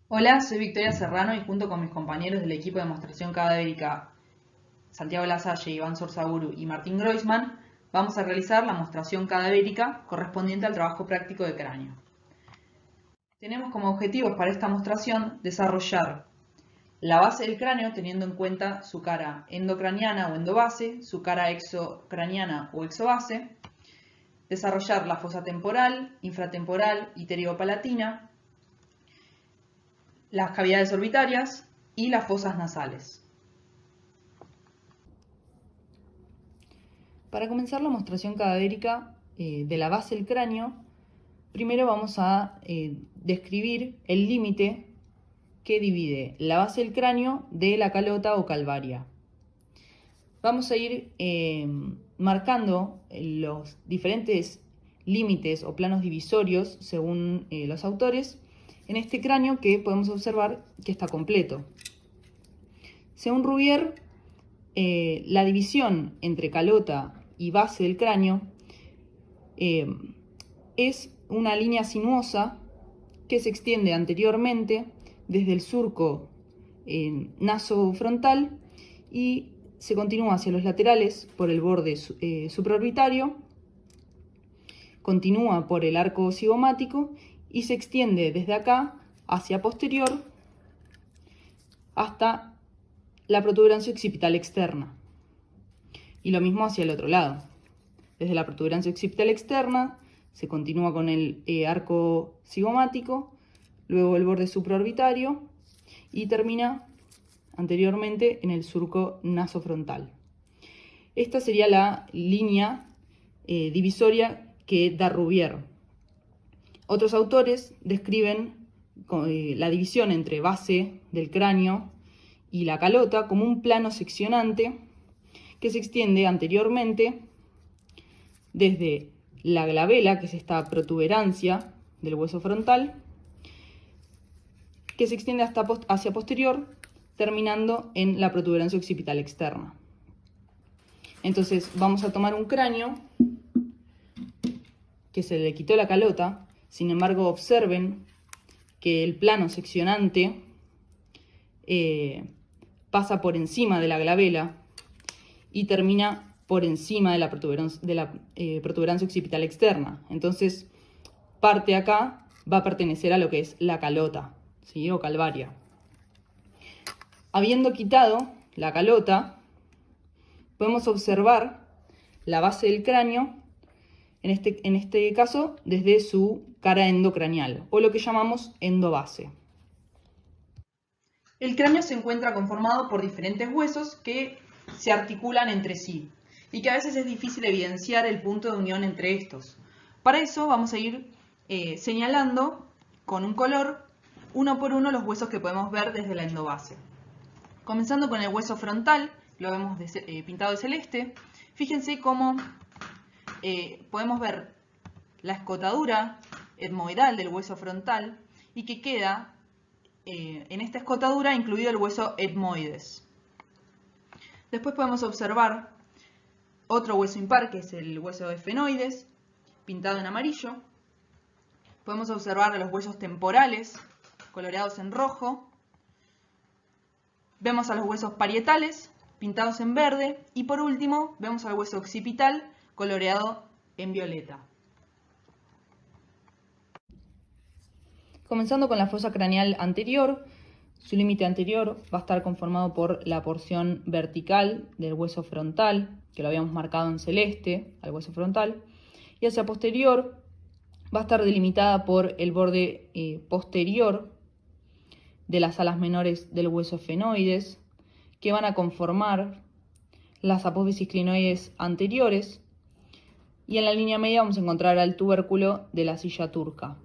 Hola, soy Victoria Serrano y junto con mis compañeros del equipo de demostración cadavérica Santiago Lasalle, Iván Sorsaburu y Martín Groisman, vamos a realizar la mostración cadavérica correspondiente al trabajo práctico de cráneo. Tenemos como objetivos para esta mostración desarrollar la base del cráneo teniendo en cuenta su cara endocraniana o endobase, su cara exocraniana o exobase, desarrollar la fosa temporal, infratemporal y pteriopalatina, las cavidades orbitarias y las fosas nasales. Para comenzar la mostración cadavérica de la base del cráneo, primero vamos a describir el límite que divide la base del cráneo de la calota o calvaria. Vamos a ir marcando los diferentes límites o planos divisorios según los autores en este cráneo que podemos observar que está completo. Según Rouvier, la división entre calota y base del cráneo es una línea sinuosa que se extiende anteriormente desde el surco nasofrontal y se continúa hacia los laterales por el borde supraorbitario, continúa por el arco cigomático y se extiende desde acá hacia posterior hasta la protuberancia occipital externa. Y lo mismo hacia el otro lado. Desde la protuberancia occipital externa se continúa con el arco cigomático, luego el borde supraorbitario y termina anteriormente en el surco nasofrontal. Esta sería la línea divisoria que da Rouvier. Otros autores describen la división entre base del cráneo y la calota como un plano seccionante que se extiende anteriormente desde la glabela, que es esta protuberancia del hueso frontal, que se extiende hacia posterior, terminando en la protuberancia occipital externa. Entonces vamos a tomar un cráneo que se le quitó la calota, sin embargo observen que el plano seccionante pasa por encima de la glabela y termina por encima de la protuberancia occipital externa. Entonces, parte acá va a pertenecer a lo que es la calota, ¿sí? O calvaria. Habiendo quitado la calota, podemos observar la base del cráneo, en este caso, desde su cara endocranial, o lo que llamamos endobase. El cráneo se encuentra conformado por diferentes huesos que se articulan entre sí y que a veces es difícil evidenciar el punto de unión entre estos. Para eso vamos a ir señalando con un color uno por uno los huesos que podemos ver desde la endobase. Comenzando con el hueso frontal, lo vemos pintado de celeste. Fíjense cómo podemos ver la escotadura etmoidal del hueso frontal y que queda en esta escotadura incluido el hueso etmoides. Después podemos observar otro hueso impar, que es el hueso efenoides, pintado en amarillo. Podemos observar los huesos temporales, coloreados en rojo. Vemos a los huesos parietales, pintados en verde. Y por último, vemos al hueso occipital, coloreado en violeta. Comenzando con la fosa craneal anterior, su límite anterior va a estar conformado por la porción vertical del hueso frontal, que lo habíamos marcado en celeste, al hueso frontal, y hacia posterior va a estar delimitada por el borde posterior de las alas menores del hueso efenoides, que van a conformar las apófisis clinoides anteriores, y en la línea media vamos a encontrar al tubérculo de la silla turca.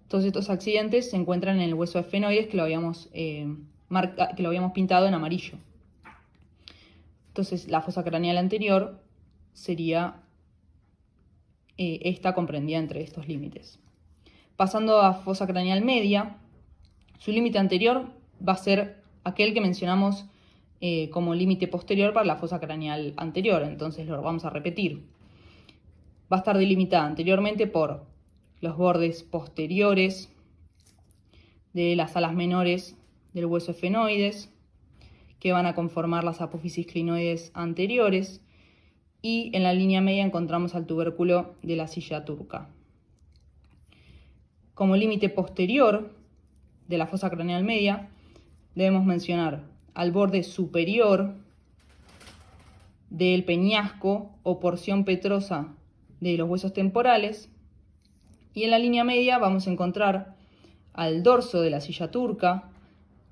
Todos estos accidentes se encuentran en el hueso efenoides que lo habíamos pintado en amarillo. Entonces la fosa craneal anterior sería esta comprendida entre estos límites. Pasando a fosa craneal media, su límite anterior va a ser aquel que mencionamos como límite posterior para la fosa craneal anterior. Entonces lo vamos a repetir. Va a estar delimitada anteriormente por los bordes posteriores de las alas menores del hueso efenoides, que van a conformar las apófisis clinoides anteriores, y en la línea media encontramos al tubérculo de la silla turca. Como límite posterior de la fosa craneal media, debemos mencionar al borde superior del peñasco o porción petrosa de los huesos temporales, y en la línea media vamos a encontrar al dorso de la silla turca,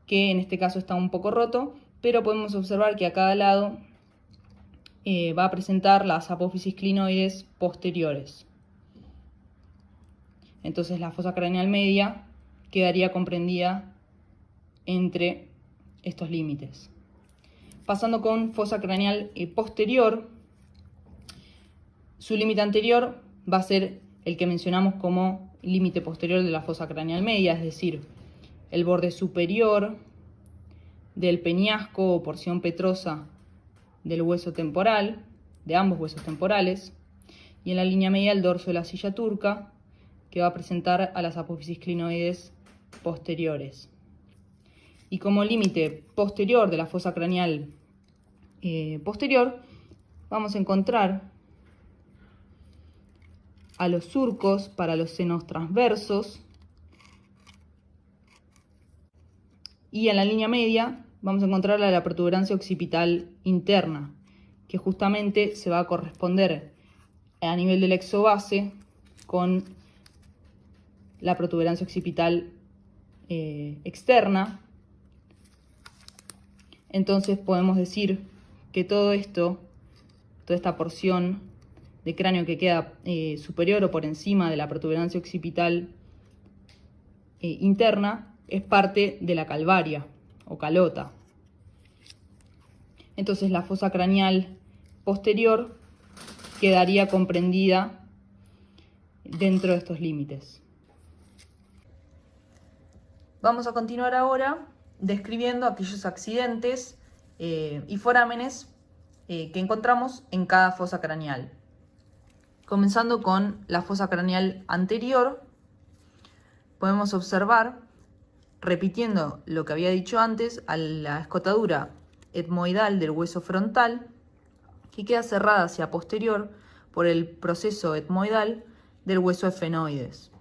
que en este caso está un poco roto, pero podemos observar que a cada lado va a presentar las apófisis clinoides posteriores. Entonces la fosa craneal media quedaría comprendida entre estos límites. Pasando con fosa craneal posterior, su límite anterior va a ser el que mencionamos como límite posterior de la fosa craneal media, es decir, el borde superior del peñasco o porción petrosa del hueso temporal, de ambos huesos temporales, y en la línea media el dorso de la silla turca, que va a presentar a las apófisis clinoides posteriores. Y como límite posterior de la fosa craneal posterior, vamos a encontrar a los surcos para los senos transversos, y en la línea media vamos a encontrar a la protuberancia occipital interna, que justamente se va a corresponder a nivel del exobase con la protuberancia occipital externa. Entonces podemos decir que todo esto, toda esta porción de cráneo que queda superior o por encima de la protuberancia occipital interna, es parte de la calvaria o calota. Entonces la fosa craneal posterior quedaría comprendida dentro de estos límites. Vamos a continuar ahora describiendo aquellos accidentes y forámenes que encontramos en cada fosa craneal. Comenzando con la fosa craneal anterior, podemos observar, repitiendo lo que había dicho antes, a la escotadura etmoidal del hueso frontal, que queda cerrada hacia posterior por el proceso etmoidal del hueso efenoides.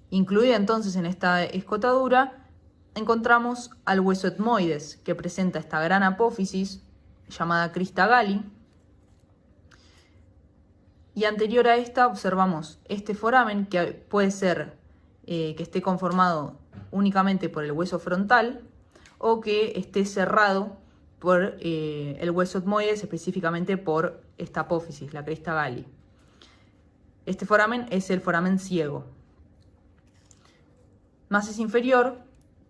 Incluida entonces en esta escotadura encontramos al hueso etmoides, que presenta esta gran apófisis llamada crista galli, y anterior a esta observamos este foramen, que puede ser que esté conformado únicamente por el hueso frontal o que esté cerrado por el hueso etmoides, específicamente por esta apófisis, la crista galli. Este foramen es el foramen ciego. Más es inferior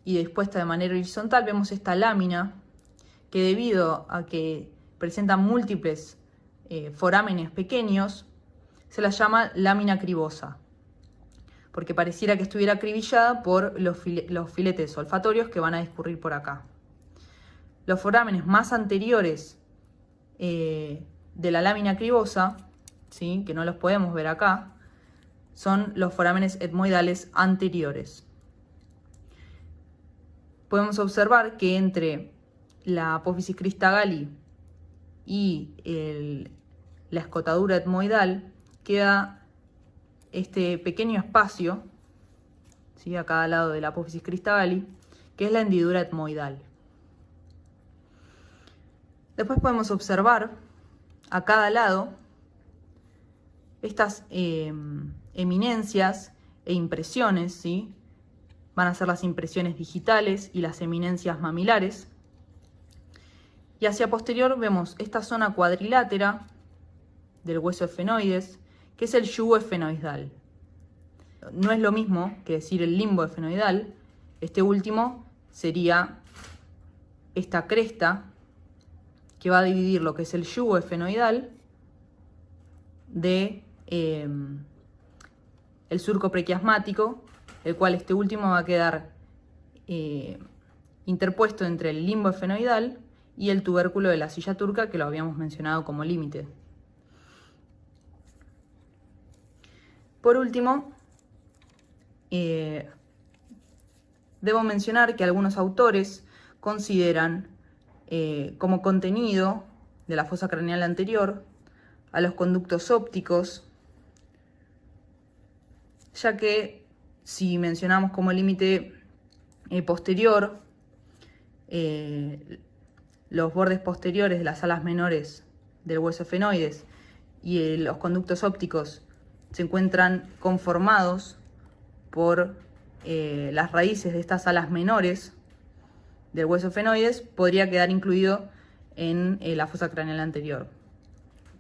y dispuesta de manera horizontal, vemos esta lámina que, debido a que presenta múltiples forámenes pequeños, se la llama lámina cribosa, porque pareciera que estuviera acribillada por los filetes olfatorios que van a discurrir por acá. Los forámenes más anteriores de la lámina cribosa, ¿sí?, que no los podemos ver acá, son los forámenes etmoidales anteriores. Podemos observar que entre la apófisis crista galli y la escotadura etmoidal queda este pequeño espacio, ¿sí?, a cada lado de la apófisis crista galli, que es la hendidura etmoidal. Después podemos observar a cada lado estas eminencias e impresiones, ¿sí? Van a ser las impresiones digitales y las eminencias mamilares. Y hacia posterior vemos esta zona cuadrilátera del hueso efenoides, que es el yugo efenoidal. No es lo mismo que decir el limbo efenoidal. Este último sería esta cresta que va a dividir lo que es el yugo efenoidal de el surco prequiasmático, el cual este último va a quedar interpuesto entre el limbo efenoidal y el tubérculo de la silla turca, que lo habíamos mencionado como límite. Por último, debo mencionar que algunos autores consideran como contenido de la fosa craneal anterior a los conductos ópticos, ya que si mencionamos como límite posterior los bordes posteriores de las alas menores del hueso efenoides y los conductos ópticos se encuentran conformados por las raíces de estas alas menores del hueso efenoides, podría quedar incluido en la fosa craneal anterior.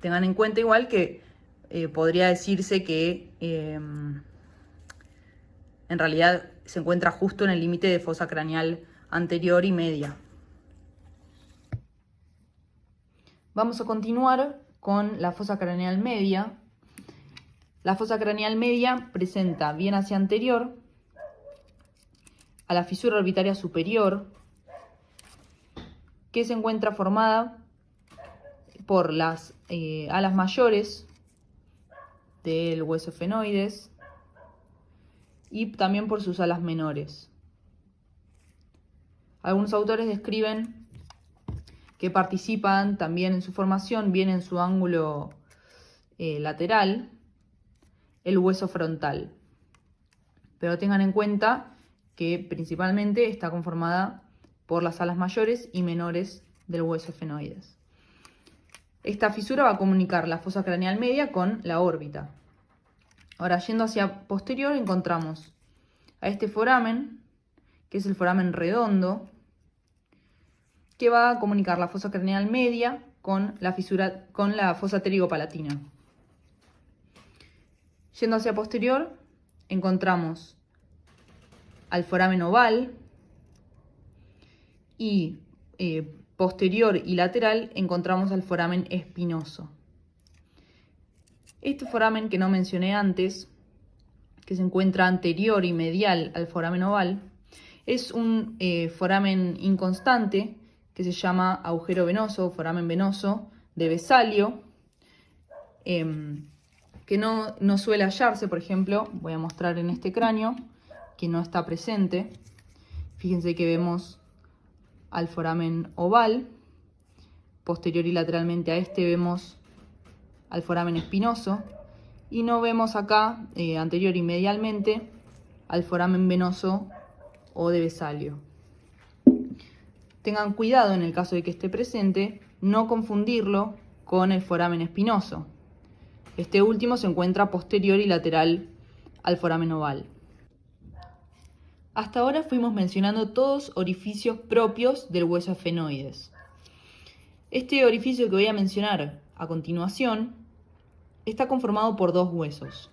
Tengan en cuenta igual que podría decirse que en realidad se encuentra justo en el límite de fosa craneal anterior y media. Vamos a continuar con la fosa craneal media. La fosa craneal media presenta bien hacia anterior a la fisura orbitaria superior, que se encuentra formada por las alas mayores del hueso efenoides y también por sus alas menores. Algunos autores describen que participan también en su formación, bien en su ángulo lateral, el hueso frontal. Pero tengan en cuenta que principalmente está conformada por las alas mayores y menores del hueso efenoides. Esta fisura va a comunicar la fosa craneal media con la órbita. Ahora, yendo hacia posterior, encontramos a este foramen, que es el foramen redondo, que va a comunicar la fosa craneal media con la fosa pterigopalatina. Yendo hacia posterior, encontramos al foramen oval y posterior y lateral encontramos al foramen espinoso. Este foramen que no mencioné antes, que se encuentra anterior y medial al foramen oval, es un foramen inconstante que se llama agujero venoso, foramen venoso de Vesalio, que no suele hallarse. Por ejemplo, voy a mostrar en este cráneo que no está presente. Fíjense que vemos al foramen oval, posterior y lateralmente a este vemos al foramen espinoso, y no vemos acá, anterior y medialmente, al foramen venoso o de Vesalio. Tengan cuidado en el caso de que esté presente, no confundirlo con el foramen espinoso. Este último se encuentra posterior y lateral al foramen oval. Hasta ahora fuimos mencionando todos orificios propios del hueso efenoides. Este orificio que voy a mencionar a continuación está conformado por dos huesos.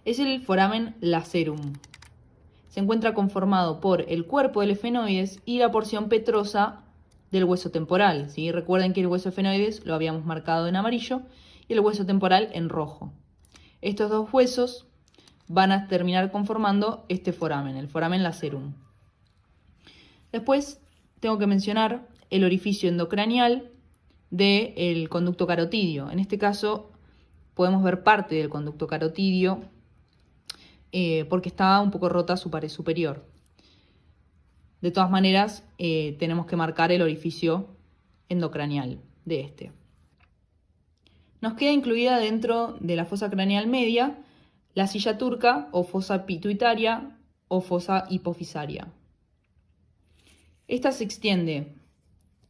Es el foramen lacerum. Se encuentra conformado por el cuerpo del efenoides y la porción petrosa del hueso temporal, ¿sí? Recuerden que el hueso efenoides lo habíamos marcado en amarillo y el hueso temporal en rojo. Estos dos huesos van a terminar conformando este foramen, el foramen lacerum. Después tengo que mencionar el orificio endocranial del conducto carotidio. En este caso podemos ver parte del conducto carotidio porque está un poco rota su pared superior. De todas maneras, tenemos que marcar el orificio endocranial de este. Nos queda incluida dentro de la fosa craneal media la silla turca o fosa pituitaria o fosa hipofisaria. Esta se extiende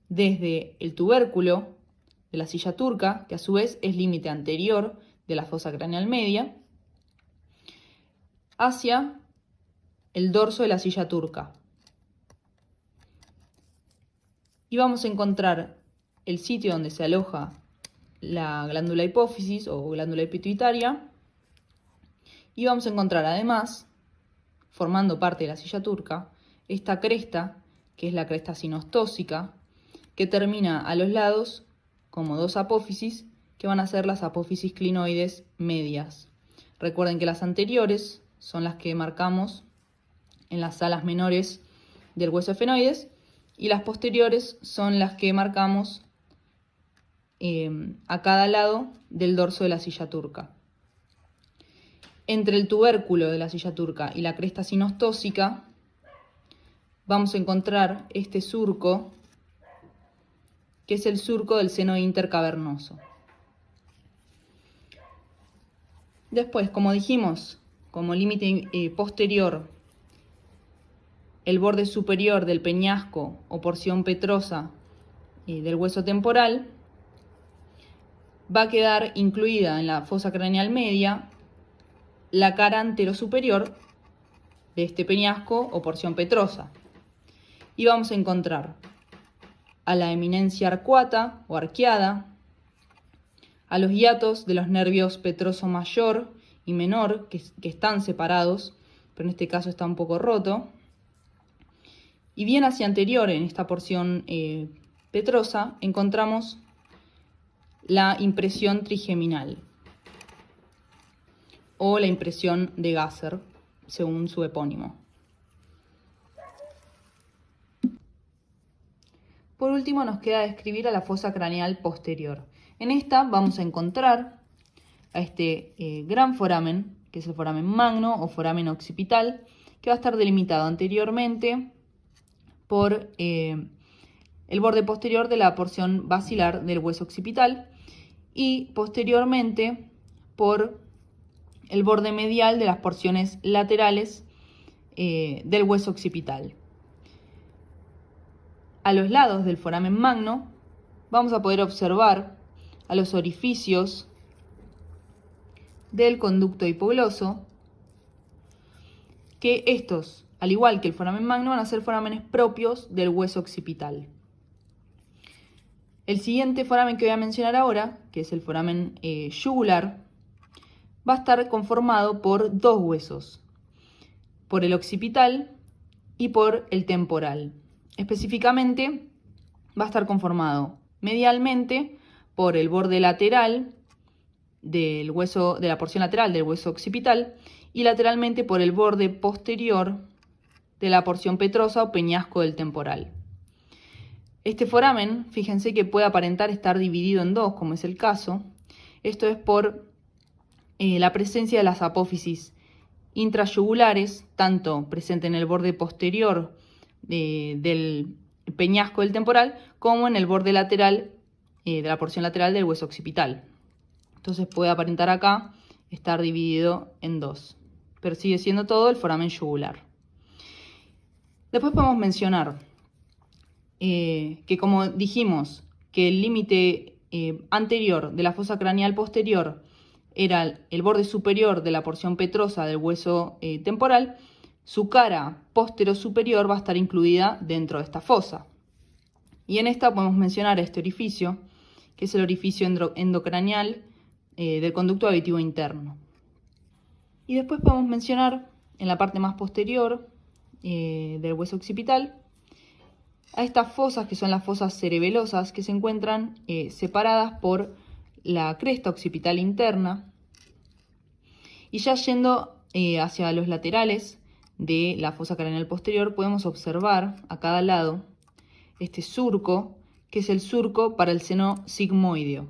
desde el tubérculo de la silla turca, que a su vez es límite anterior de la fosa craneal media, hacia el dorso de la silla turca. Y vamos a encontrar el sitio donde se aloja la glándula hipófisis o glándula pituitaria. Y vamos a encontrar además, formando parte de la silla turca, esta cresta, que es la cresta sinostósica, que termina a los lados como dos apófisis, que van a ser las apófisis clinoides medias. Recuerden que las anteriores son las que marcamos en las alas menores del hueso efenoides y las posteriores son las que marcamos a cada lado del dorso de la silla turca. Entre el tubérculo de la silla turca y la cresta sinostósica vamos a encontrar este surco, que es el surco del seno intercavernoso. Después, como dijimos, como límite posterior, el borde superior del peñasco o porción petrosa del hueso temporal, va a quedar incluida en la fosa craneal media la cara anterosuperior de este peñasco o porción petrosa. Y vamos a encontrar a la eminencia arcuata o arqueada, a los hiatos de los nervios petroso mayor y menor, que están separados, pero en este caso está un poco roto. Y bien hacia anterior, en esta porción petrosa, encontramos la impresión trigeminal o la impresión de Gasser, según su epónimo. Por último, nos queda describir a la fosa craneal posterior. En esta vamos a encontrar a este gran foramen, que es el foramen magno o foramen occipital, que va a estar delimitado anteriormente por el borde posterior de la porción basilar del hueso occipital y posteriormente por el borde medial de las porciones laterales del hueso occipital. A los lados del foramen magno vamos a poder observar a los orificios del conducto hipogloso, que estos, al igual que el foramen magno, van a ser forámenes propios del hueso occipital. El siguiente foramen que voy a mencionar ahora, que es el foramen yugular, va a estar conformado por dos huesos, por el occipital y por el temporal. Específicamente, va a estar conformado medialmente por el borde lateral del hueso, de la porción lateral del hueso occipital, y lateralmente por el borde posterior de la porción petrosa o peñasco del temporal. Este foramen, fíjense que puede aparentar estar dividido en dos, como es el caso. Esto es por la presencia de las apófisis intrayugulares, tanto presente en el borde posterior del peñasco del temporal, como en el borde lateral de la porción lateral del hueso occipital. Entonces puede aparentar acá estar dividido en dos, pero sigue siendo todo el foramen yugular. Después podemos mencionar que, como dijimos, que el límite anterior de la fosa craneal posterior era el borde superior de la porción petrosa del hueso temporal, su cara posterior-superior va a estar incluida dentro de esta fosa. Y en esta podemos mencionar este orificio, que es el orificio endocraneal del conducto auditivo interno. Y después podemos mencionar en la parte más posterior del hueso occipital a estas fosas, que son las fosas cerebelosas, que se encuentran separadas por la cresta occipital interna. Y ya yendo hacia los laterales de la fosa craneal posterior, podemos observar a cada lado este surco, que es el surco para el seno sigmoideo.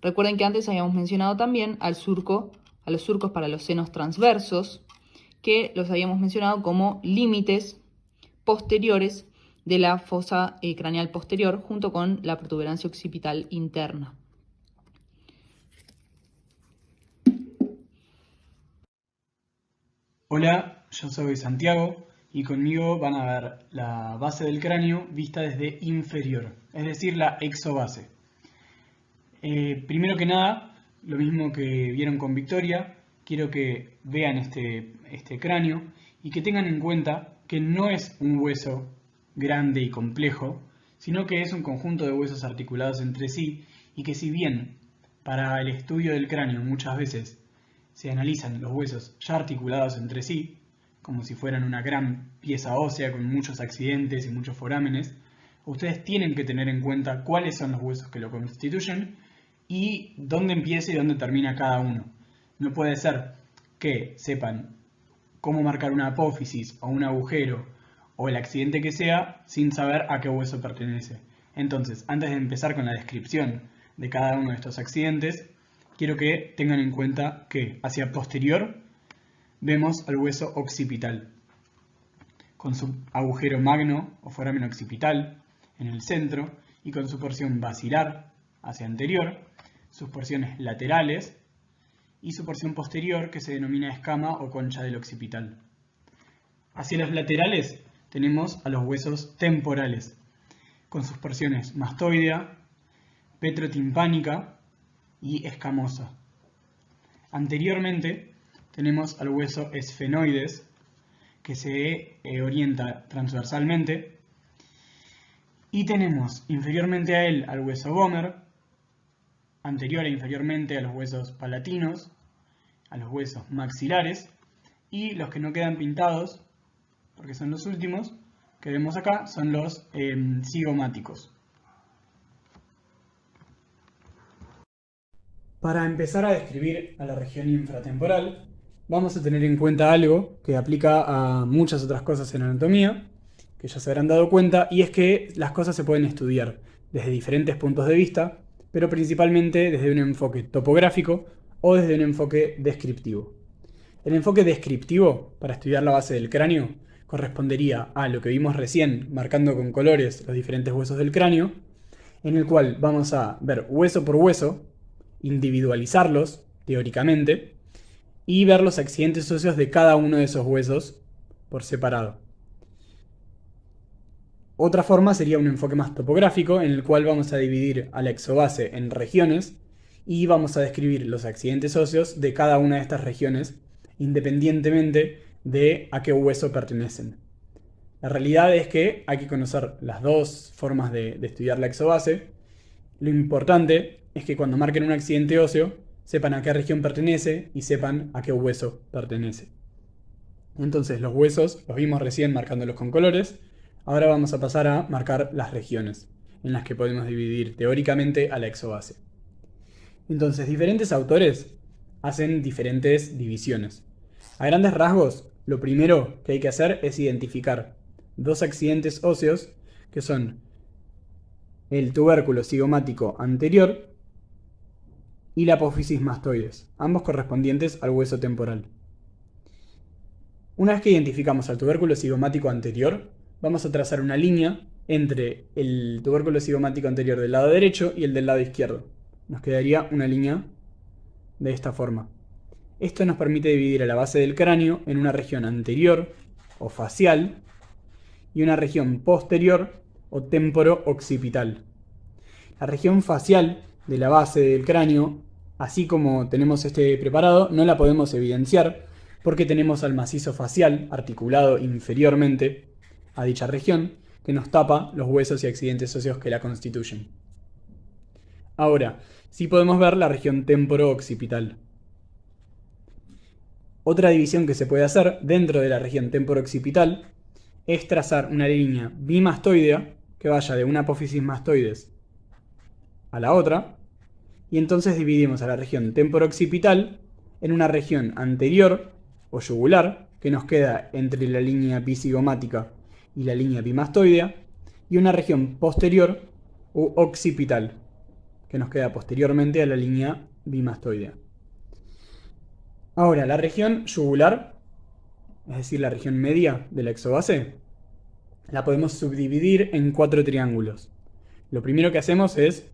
Recuerden que antes habíamos mencionado también a los surcos para los senos transversos, que los habíamos mencionado como límites posteriores de la fosa craneal posterior, junto con la protuberancia occipital interna. Hola, yo soy Santiago y conmigo van a ver la base del cráneo vista desde inferior, es decir, la exobase. Primero que nada, lo mismo que vieron con Victoria, quiero que vean este cráneo y que tengan en cuenta que no es un hueso grande y complejo, sino que es un conjunto de huesos articulados entre sí, y que si bien para el estudio del cráneo muchas veces se analizan los huesos ya articulados entre sí, como si fueran una gran pieza ósea con muchos accidentes y muchos forámenes, ustedes tienen que tener en cuenta cuáles son los huesos que lo constituyen y dónde empieza y dónde termina cada uno. No puede ser que sepan cómo marcar una apófisis o un agujero o el accidente que sea sin saber a qué hueso pertenece. Entonces, antes de empezar con la descripción de cada uno de estos accidentes, quiero que tengan en cuenta que hacia posterior vemos al hueso occipital. con su agujero magno o foramen occipital en el centro y con su porción basilar hacia anterior, sus porciones laterales y su porción posterior que se denomina escama o concha del occipital. Hacia los laterales tenemos a los huesos temporales, con sus porciones mastoidea, petrotimpánica y escamosa. Anteriormente tenemos al hueso esfenoides, que se orienta transversalmente, y tenemos inferiormente a él al hueso Gomer, anterior e inferiormente a los huesos palatinos, a los huesos maxilares, y los que no quedan pintados, porque son los últimos que vemos acá, son los cigomáticos. Para empezar a describir a la región infratemporal, vamos a tener en cuenta algo que aplica a muchas otras cosas en anatomía, que ya se habrán dado cuenta, y es que las cosas se pueden estudiar desde diferentes puntos de vista, pero principalmente desde un enfoque topográfico o desde un enfoque descriptivo. El enfoque descriptivo, para estudiar la base del cráneo, correspondería a lo que vimos recién, marcando con colores los diferentes huesos del cráneo, en el cual vamos a ver hueso por hueso, individualizarlos, teóricamente, y ver los accidentes óseos de cada uno de esos huesos por separado. Otra forma sería un enfoque más topográfico, en el cual vamos a dividir a la exobase en regiones y vamos a describir los accidentes óseos de cada una de estas regiones, independientemente de a qué hueso pertenecen. La realidad es que hay que conocer las dos formas de estudiar la exobase. Lo importante es que cuando marquen un accidente óseo, sepan a qué región pertenece y sepan a qué hueso pertenece. Entonces los huesos los vimos recién marcándolos con colores. Ahora vamos a pasar a marcar las regiones en las que podemos dividir teóricamente a la exobase. Entonces diferentes autores hacen diferentes divisiones. A grandes rasgos, lo primero que hay que hacer es identificar dos accidentes óseos que son el tubérculo cigomático anterior y la apófisis mastoides, ambos correspondientes al hueso temporal. Una vez que identificamos al tubérculo cigomático anterior, vamos a trazar una línea entre el tubérculo cigomático anterior del lado derecho y el del lado izquierdo. Nos quedaría una línea de esta forma. Esto nos permite dividir a la base del cráneo en una región anterior o facial y una región posterior o temporo-occipital. La región facial de la base del cráneo, así como tenemos este preparado, no la podemos evidenciar porque tenemos al macizo facial articulado inferiormente a dicha región que nos tapa los huesos y accidentes óseos que la constituyen. Ahora, sí podemos ver la región temporo-occipital. Otra división que se puede hacer dentro de la región temporo-occipital es trazar una línea bimastoidea que vaya de una apófisis mastoides a la otra, y entonces dividimos a la región temporo-occipital en una región anterior o yugular que nos queda entre la línea bicigomática y la línea bimastoidea, y una región posterior u occipital que nos queda posteriormente a la línea bimastoidea. Ahora, la región yugular, es decir, la región media de la exobase, la podemos subdividir en 4 triángulos. Lo primero que hacemos es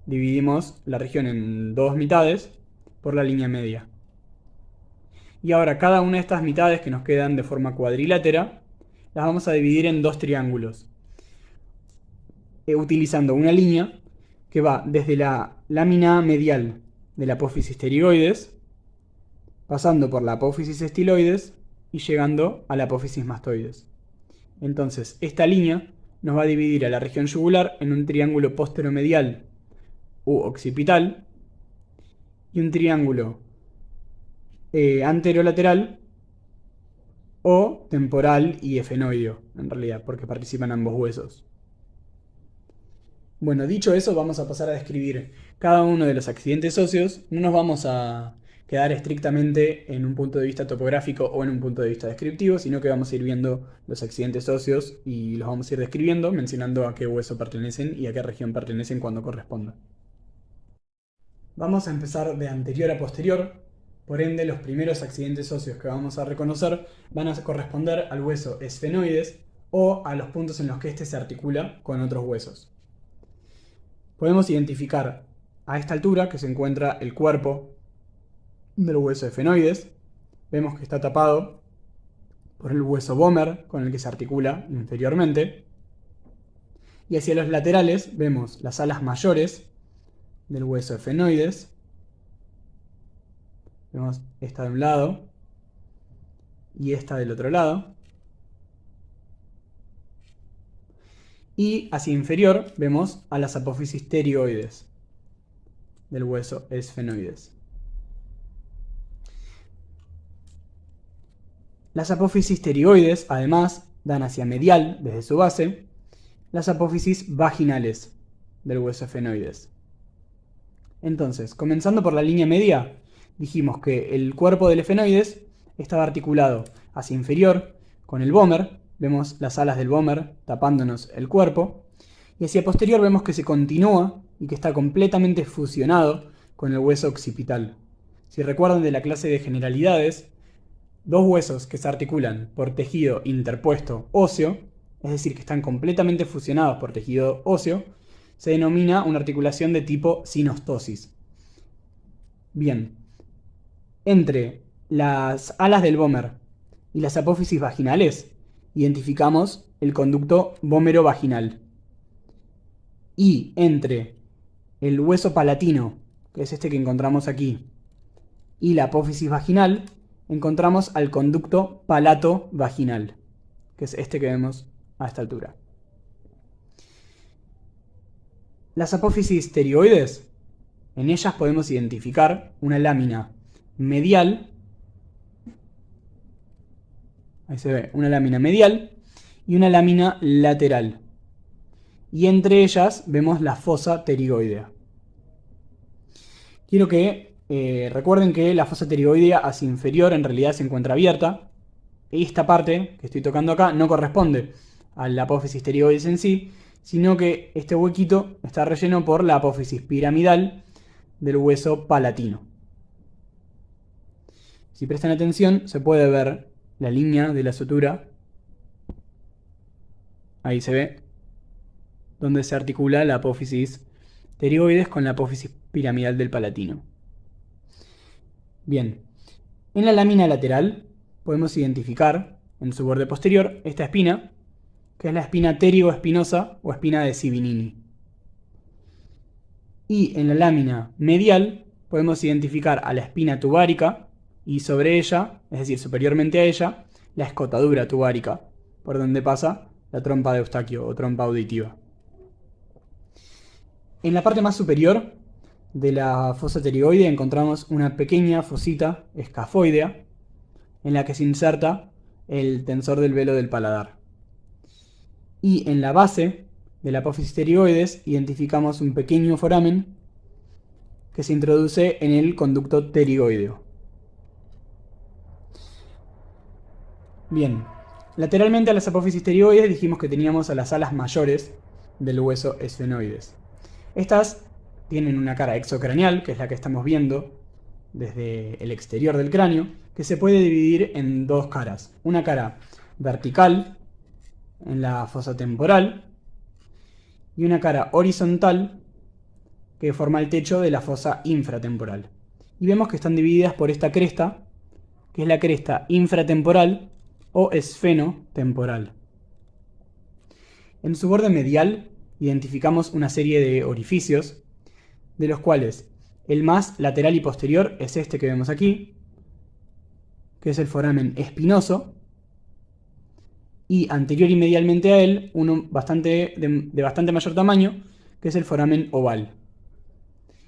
dividimos la región en 2 mitades por la línea media. Y ahora cada una de estas mitades que nos quedan de forma cuadrilátera, las vamos a dividir en 2 triángulos, utilizando una línea que va desde la lámina medial de la apófisis pterigoides, pasando por la apófisis estiloides y llegando a la apófisis mastoides. Entonces, esta línea nos va a dividir a la región yugular en un triángulo posteromedial u occipital y un triángulo anterolateral o temporal y efenoideo, en realidad, porque participan ambos huesos. Bueno, dicho eso, vamos a pasar a describir cada uno de los accidentes óseos. No nos vamos a quedar estrictamente en un punto de vista topográfico o en un punto de vista descriptivo, sino que vamos a ir viendo los accidentes óseos y los vamos a ir describiendo, mencionando a qué hueso pertenecen y a qué región pertenecen cuando corresponda. Vamos a empezar de anterior a posterior, Por ende, los primeros accidentes óseos que vamos a reconocer van a corresponder al hueso esfenoides o a los puntos en los que éste se articula con otros huesos. Podemos identificar a esta altura que se encuentra el cuerpo del hueso esfenoides. Vemos que está tapado por el hueso vomer con el que se articula inferiormente. Y hacia los laterales vemos las alas mayores del hueso esfenoides. Vemos esta de un lado y esta del otro lado. Y hacia inferior vemos a las apófisis pterioides del hueso esfenoides. Las apófisis pterioides, además, dan hacia medial, desde su base, las apófisis vaginales del hueso esfenoides. Entonces, comenzando por la línea media, dijimos que el cuerpo del esfenoides estaba articulado hacia inferior con el vomer. Vemos las alas del vomer tapándonos el cuerpo. Y hacia posterior vemos que se continúa y que está completamente fusionado con el hueso occipital. Si recuerdan de la clase de generalidades, dos huesos que se articulan por tejido interpuesto óseo, es decir, que están completamente fusionados por tejido óseo, se denomina una articulación de tipo sinostosis. Bien, entre las alas del vomer y las apófisis vaginales identificamos el conducto vómero-vaginal. Y entre el hueso palatino, que es este que encontramos aquí, y la apófisis vaginal, encontramos al conducto palato-vaginal, que es este que vemos a esta altura. Las apófisis pterioides, en ellas podemos identificar una lámina medial. Ahí se ve una lámina medial y una lámina lateral. Y entre ellas vemos la fosa pterigoidea. Quiero que recuerden que la fosa pterigoidea hacia inferior en realidad se encuentra abierta. Y esta parte que estoy tocando acá no corresponde a la apófisis pterigoides en sí, sino que este huequito está relleno por la apófisis piramidal del hueso palatino. Si prestan atención, se puede ver la línea de la sutura, ahí se ve, donde se articula la apófisis pterigoides con la apófisis piramidal del palatino. Bien, en la lámina lateral podemos identificar en su borde posterior esta espina, que es la espina pterigoespinosa o espina de Sibinini. Y en la lámina medial podemos identificar a la espina tubárica, y sobre ella, es decir, superiormente a ella, la escotadura tubárica, por donde pasa la trompa de Eustaquio o trompa auditiva. En la parte más superior de la fosa pterigoidea encontramos una pequeña fosita escafoidea en la que se inserta el tensor del velo del paladar. Y en la base de la apófisis pterigoides identificamos un pequeño foramen que se introduce en el conducto pterigoideo. Bien, lateralmente a las apófisis pterigoides dijimos que teníamos a las alas mayores del hueso esfenoides. Estas tienen una cara exocraneal, que es la que estamos viendo desde el exterior del cráneo, que se puede dividir en dos caras. Una cara vertical, en la fosa temporal, y una cara horizontal, que forma el techo de la fosa infratemporal. Y vemos que están divididas por esta cresta, que es la cresta infratemporal o esfenotemporal. En su borde medial identificamos una serie de orificios, de los cuales el más lateral y posterior es este que vemos aquí, que es el foramen espinoso, y anterior y medialmente a él, uno de bastante mayor tamaño, que es el foramen oval.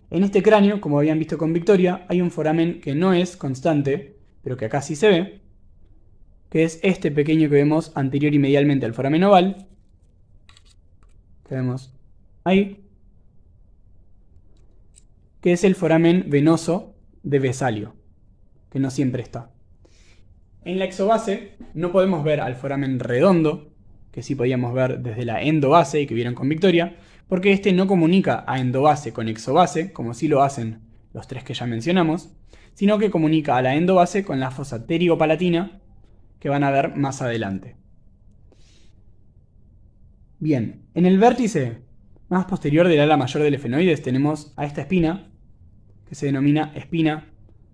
En este cráneo, como habían visto con Victoria, hay un foramen que no es constante, pero que acá sí se ve, que es este pequeño que vemos anterior y medialmente al foramen oval, que vemos ahí, que es el foramen venoso de Vesalio, que no siempre está. En la exobase no podemos ver al foramen redondo, que sí podíamos ver desde la endobase y que vieron con Victoria, porque este no comunica a endobase con exobase, como sí lo hacen los tres que ya mencionamos, sino que comunica a la endobase con la fosa pterigopalatina que van a ver más adelante. Bien, en el vértice más posterior del ala mayor del efenoides tenemos a esta espina, que se denomina espina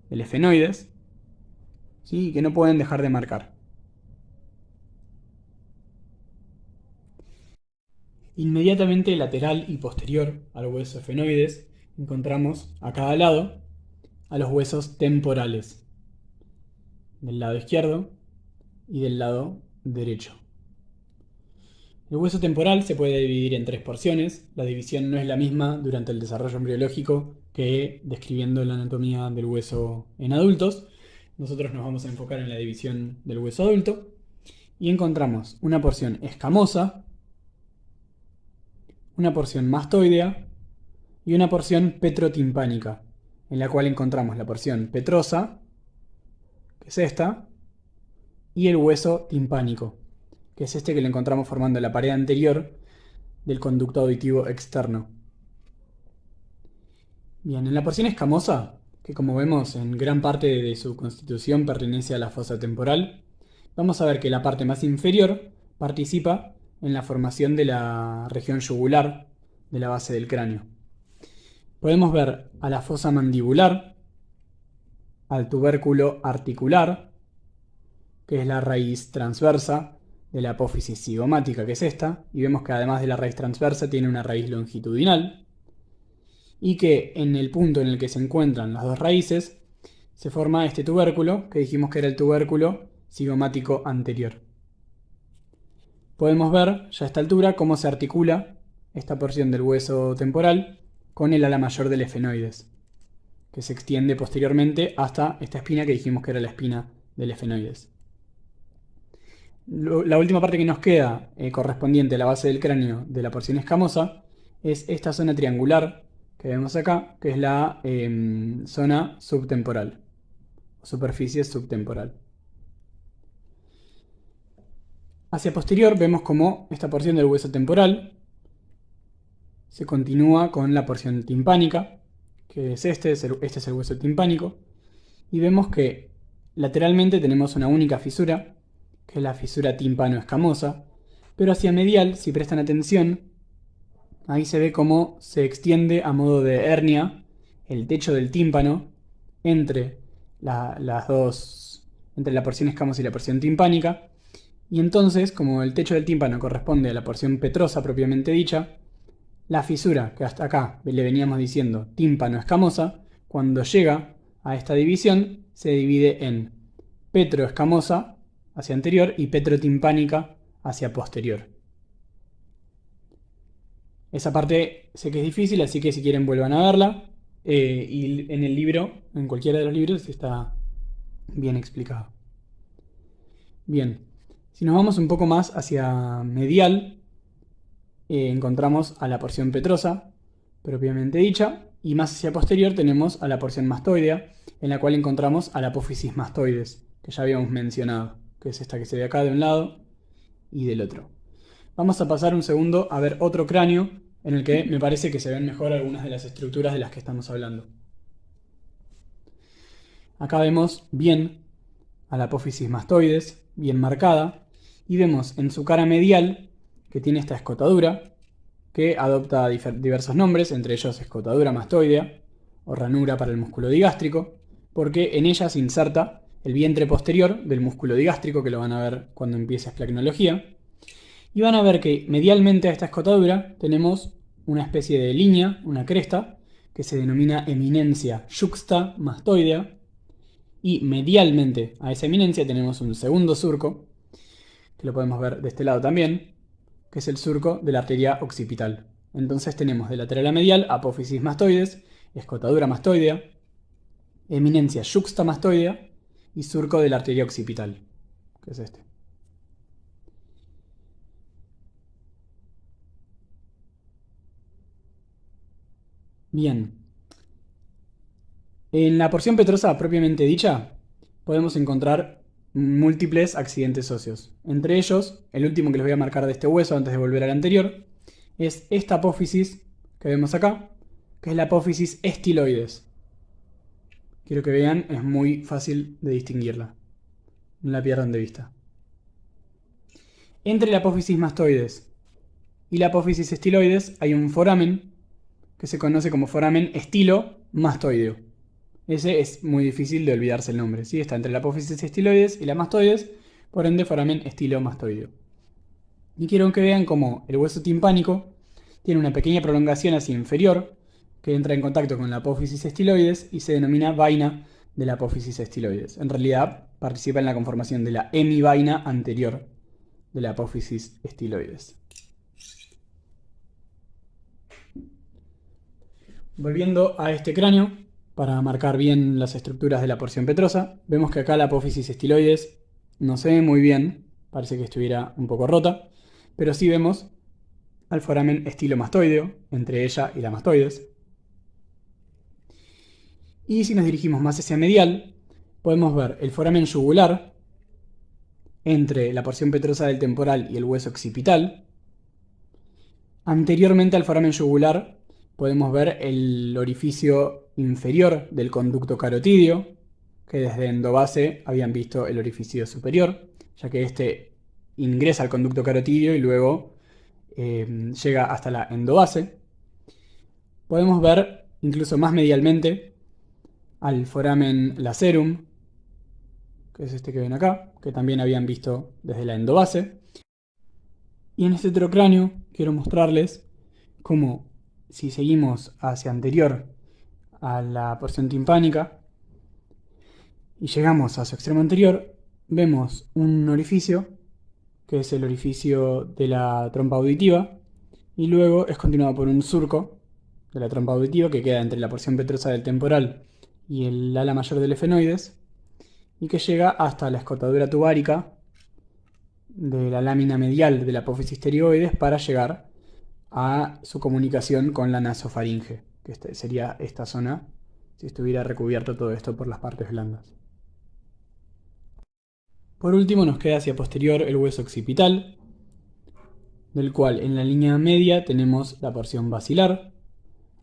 del efenoides, ¿sí? Que no pueden dejar de marcar. Inmediatamente lateral y posterior al hueso efenoides encontramos a cada lado a los huesos temporales, del lado izquierdo y del lado derecho. El hueso temporal se puede dividir en tres porciones. La división no es la misma durante el desarrollo embriológico que describiendo la anatomía del hueso en adultos. Nosotros nos vamos a enfocar en la división del hueso adulto y encontramos una porción escamosa, una porción mastoidea y una porción petrotimpánica, en la cual encontramos la porción petrosa, que es esta, y el hueso timpánico, que es este que lo encontramos formando la pared anterior del conducto auditivo externo. Bien, en la porción escamosa, que como vemos en gran parte de su constitución pertenece a la fosa temporal, vamos a ver que la parte más inferior participa en la formación de la región yugular de la base del cráneo. Podemos ver a la fosa mandibular, al tubérculo articular, que es la raíz transversa de la apófisis cigomática, que es esta, y vemos que además de la raíz transversa tiene una raíz longitudinal, y que en el punto en el que se encuentran las dos raíces se forma este tubérculo, que dijimos que era el tubérculo cigomático anterior. Podemos ver ya a esta altura cómo se articula esta porción del hueso temporal con el ala mayor del efenoides, que se extiende posteriormente hasta esta espina que dijimos que era la espina del efenoides. La última parte que nos queda correspondiente a la base del cráneo de la porción escamosa es esta zona triangular que vemos acá, que es la zona subtemporal, o superficie subtemporal. Hacia posterior vemos como esta porción del hueso temporal se continúa con la porción timpánica, que es este es el hueso timpánico, y vemos que lateralmente tenemos una única fisura, que es la fisura tímpano-escamosa, pero hacia medial, si prestan atención, ahí se ve cómo se extiende a modo de hernia el techo del tímpano entre entre la porción escamosa y la porción timpánica, y entonces, como el techo del tímpano corresponde a la porción petrosa propiamente dicha, la fisura que hasta acá le veníamos diciendo tímpano-escamosa, cuando llega a esta división se divide en petroescamosa hacia anterior y petrotimpánica hacia posterior. Esa parte sé que es difícil, así que si quieren vuelvan a verla. Y en el libro, en cualquiera de los libros, está bien explicado. Bien, si nos vamos un poco más hacia medial, encontramos a la porción petrosa, propiamente dicha, y más hacia posterior tenemos a la porción mastoidea, en la cual encontramos a la apófisis mastoides, que ya habíamos mencionado, que es esta que se ve acá de un lado y del otro. Vamos a pasar un segundo a ver otro cráneo en el que me parece que se ven mejor algunas de las estructuras de las que estamos hablando. Acá vemos bien a la apófisis mastoides, bien marcada, y vemos en su cara medial que tiene esta escotadura, que adopta diversos nombres, entre ellos escotadura mastoidea o ranura para el músculo digástrico, porque en ella se inserta el vientre posterior del músculo digástrico, que lo van a ver cuando empiece esplacnología, y van a ver que medialmente a esta escotadura tenemos una especie de línea, una cresta, que se denomina eminencia yuxta mastoidea, y medialmente a esa eminencia tenemos un segundo surco, que lo podemos ver de este lado también, que es el surco de la arteria occipital. Entonces tenemos de lateral a medial apófisis mastoides, escotadura mastoidea, eminencia yuxta mastoidea y surco de la arteria occipital, que es este. Bien. En la porción petrosa propiamente dicha, podemos encontrar múltiples accidentes óseos. Entre ellos, el último que les voy a marcar de este hueso antes de volver al anterior, es esta apófisis que vemos acá, que es la apófisis estiloides. quiero que vean, es muy fácil de distinguirla. No la pierdan de vista. Entre la apófisis mastoides y la apófisis estiloides hay un foramen que se conoce como foramen estilo-mastoideo. Ese es muy difícil de olvidarse el nombre, ¿sí? Está entre la apófisis estiloides y la mastoides, por ende foramen estilo-mastoideo. Y quiero que vean cómo el hueso timpánico tiene una pequeña prolongación hacia inferior que entra en contacto con la apófisis estiloides y se denomina vaina de la apófisis estiloides. En realidad participa en la conformación de la hemivaina anterior de la apófisis estiloides. Volviendo a este cráneo, para marcar bien las estructuras de la porción petrosa, vemos que acá la apófisis estiloides no se ve muy bien, parece que estuviera un poco rota, pero sí vemos al foramen estilomastoideo, entre ella y la mastoides. Y si nos dirigimos más hacia medial, podemos ver el foramen yugular entre la porción petrosa del temporal y el hueso occipital. Anteriormente al foramen yugular podemos ver el orificio inferior del conducto carotídeo, que desde endobase habían visto el orificio superior, ya que este ingresa al conducto carotídeo y luego llega hasta la endobase. Podemos ver incluso más medialmente al foramen lacerum, que es este que ven acá, que también habían visto desde la endobase. Y en este trocráneo quiero mostrarles cómo, si seguimos hacia anterior a la porción timpánica y llegamos a su extremo anterior, vemos un orificio, que es el orificio de la trompa auditiva, y luego es continuado por un surco de la trompa auditiva que queda entre la porción petrosa del temporal y el ala mayor del efenoides, y que llega hasta la escotadura tubárica de la lámina medial de la apófisis pterioides para llegar a su comunicación con la nasofaringe, que sería esta zona si estuviera recubierto todo esto por las partes blandas. Por último nos queda hacia posterior el hueso occipital, del cual en la línea media tenemos la porción basilar,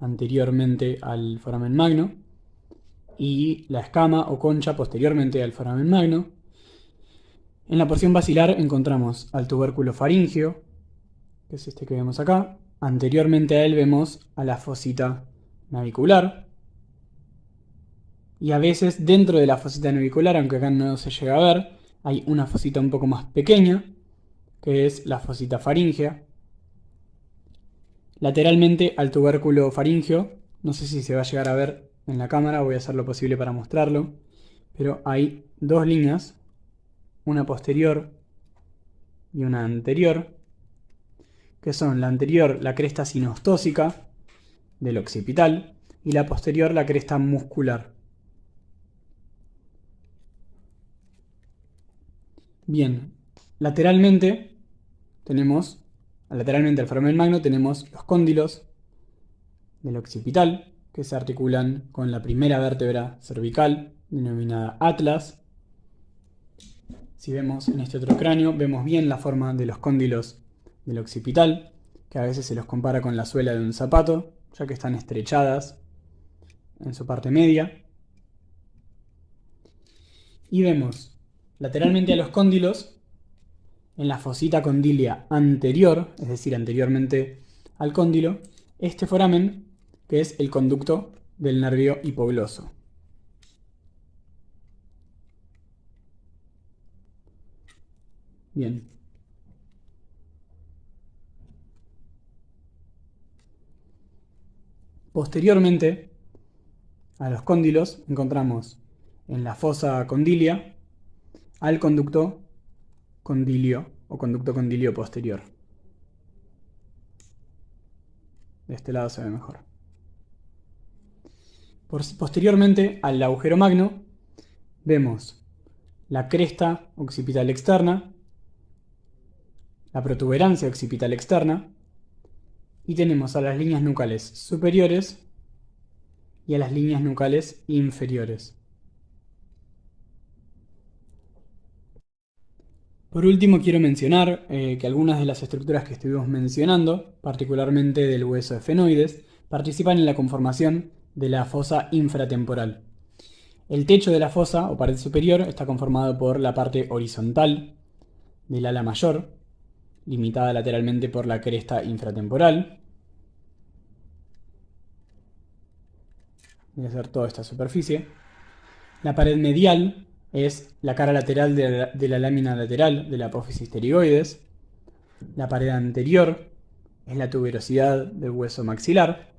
anteriormente al foramen magno, y la escama o concha posteriormente al foramen magno. En la porción basilar encontramos al tubérculo faríngeo, que es este que vemos acá. Anteriormente a él vemos a la fosita navicular. Y a veces dentro de la fosita navicular, aunque acá no se llega a ver, hay una fosita un poco más pequeña, que es la fosita faríngea. Lateralmente al tubérculo faríngeo, no sé si se va a llegar a ver en la cámara, voy a hacer lo posible para mostrarlo, pero hay dos líneas, una posterior y una anterior, que son la anterior la cresta sinostósica del occipital y la posterior la cresta muscular. Bien, lateralmente al foramen magno tenemos los cóndilos del occipital, que se articulan con la primera vértebra cervical, denominada atlas. Si vemos en este otro cráneo, vemos bien la forma de los cóndilos del occipital, que a veces se los compara con la suela de un zapato, ya que están estrechadas en su parte media. Y vemos lateralmente a los cóndilos, en la fosita condilia anterior, es decir, anteriormente al cóndilo, este foramen, que es el conducto del nervio hipogloso. Bien. Posteriormente a los cóndilos encontramos en la fosa condilia al conducto condilio o conducto condilio posterior. De este lado se ve mejor. Posteriormente al agujero magno vemos la cresta occipital externa, la protuberancia occipital externa, y tenemos a las líneas nucales superiores y a las líneas nucales inferiores. Por último quiero mencionar que algunas de las estructuras que estuvimos mencionando, particularmente del hueso efenoides, participan en la conformación de la fosa infratemporal. El techo de la fosa o pared superior está conformado por la parte horizontal del ala mayor, limitada lateralmente por la cresta infratemporal. Voy a hacer toda esta superficie. La pared medial es la cara lateral de la lámina lateral de la apófisis pterigoides. La pared anterior es la tuberosidad del hueso maxilar.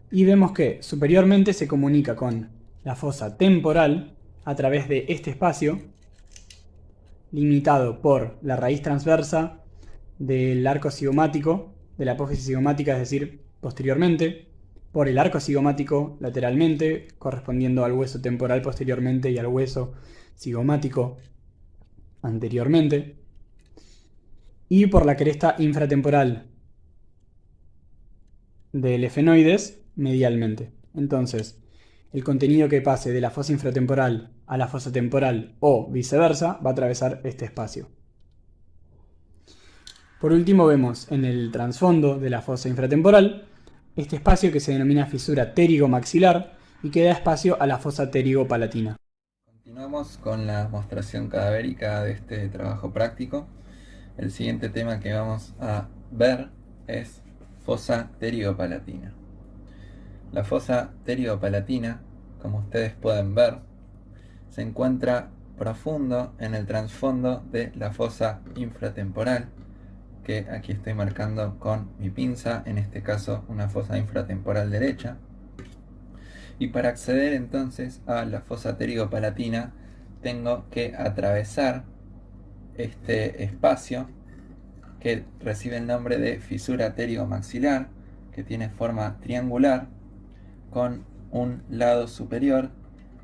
Y vemos que superiormente se comunica con la fosa temporal a través de este espacio, limitado por la raíz transversa del arco cigomático, de la apófisis cigomática, es decir, posteriormente, por el arco cigomático lateralmente, correspondiendo al hueso temporal posteriormente y al hueso cigomático anteriormente, y por la cresta infratemporal del efenoides medialmente. Entonces, el contenido que pase de la fosa infratemporal a la fosa temporal o viceversa va a atravesar este espacio. Por último, vemos en el trasfondo de la fosa infratemporal este espacio que se denomina fisura pterigomaxilar y que da espacio a la fosa pterigopalatina. Continuamos con la mostración cadavérica de este trabajo práctico. El siguiente tema que vamos a ver es fosa pterigopalatina. La fosa pterigopalatina, como ustedes pueden ver, se encuentra profundo en el trasfondo de la fosa infratemporal, que aquí estoy marcando con mi pinza, en este caso una fosa infratemporal derecha. Y para acceder entonces a la fosa pterigopalatina tengo que atravesar este espacio que recibe el nombre de fisura pterigomaxilar, que tiene forma triangular con un lado superior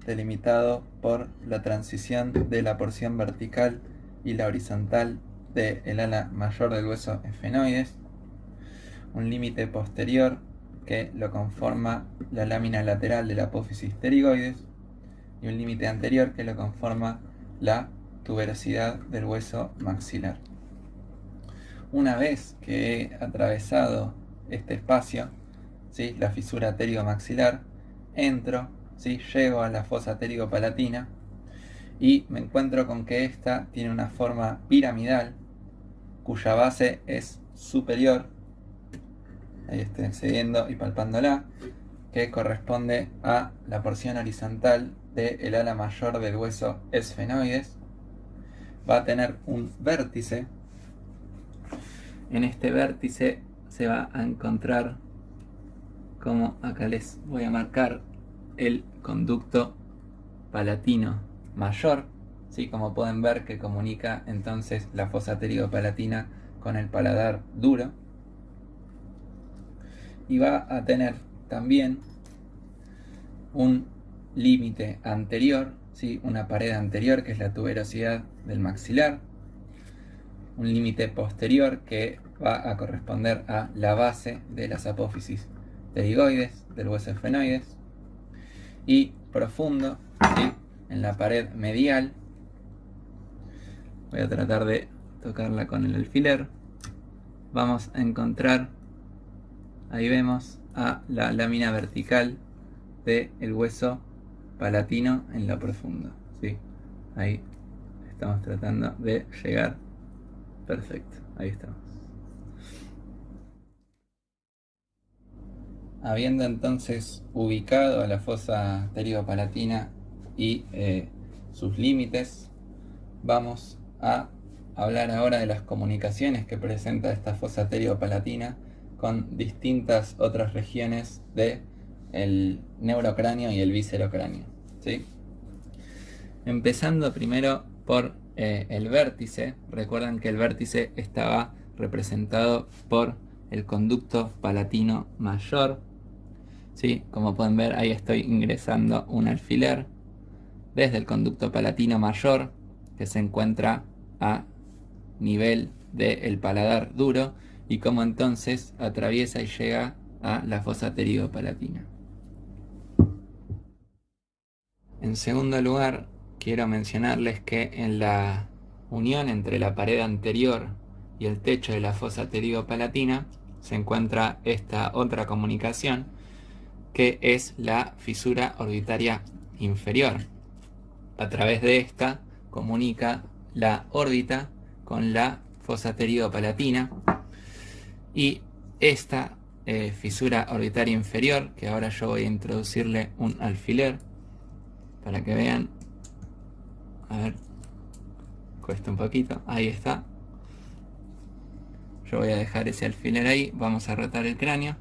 delimitado por la transición de la porción vertical y la horizontal del ala mayor del hueso efenoides, un límite posterior que lo conforma la lámina lateral de la apófisis pterigoides y un límite anterior que lo conforma la tuberosidad del hueso maxilar. Una vez que he atravesado este espacio, ¿sí?, la fisura pterigomaxilar, entro, ¿sí?, llego a la fosa pterigopalatina y me encuentro con que esta tiene una forma piramidal cuya base es superior, ahí estoy accediendo y palpándola, que corresponde a la porción horizontal del ala mayor del hueso esfenoides. Va a tener un vértice. En este vértice se va a encontrar, como acá les voy a marcar, el conducto palatino mayor, ¿sí?, como pueden ver, que comunica entonces la fosa pterigopalatina con el paladar duro. Y va a tener también un límite anterior, ¿sí?, una pared anterior que es la tuberosidad del maxilar, un límite posterior que va a corresponder a la base de las apófisis pterigoides del hueso esfenoides, y profundo, ¿sí?, en la pared medial. Voy a tratar de tocarla con el alfiler. Vamos a encontrar, ahí vemos, a la lámina vertical del hueso palatino en lo profundo, ¿sí? Ahí estamos tratando de llegar. Perfecto, ahí estamos. Habiendo entonces ubicado a la fosa pterigopalatina y sus límites, vamos a hablar ahora de las comunicaciones que presenta esta fosa pterigopalatina con distintas otras regiones del neurocráneo y el viscerocráneo, ¿sí? Empezando primero por el vértice. Recuerdan que el vértice estaba representado por el conducto palatino mayor, ¿sí? Como pueden ver, ahí estoy ingresando un alfiler desde el conducto palatino mayor, que se encuentra a nivel del paladar duro, y como entonces atraviesa y llega a la fosa pterigopalatina. En segundo lugar, quiero mencionarles que en la unión entre la pared anterior y el techo de la fosa pterigopalatina se encuentra esta otra comunicación, que es la fisura orbitaria inferior. A través de esta comunica la órbita con la fosa pterigo-palatina, y esta fisura orbitaria inferior, que ahora yo voy a introducirle un alfiler para que vean, a ver, cuesta un poquito, ahí está. Yo voy a dejar ese alfiler ahí, vamos a rotar el cráneo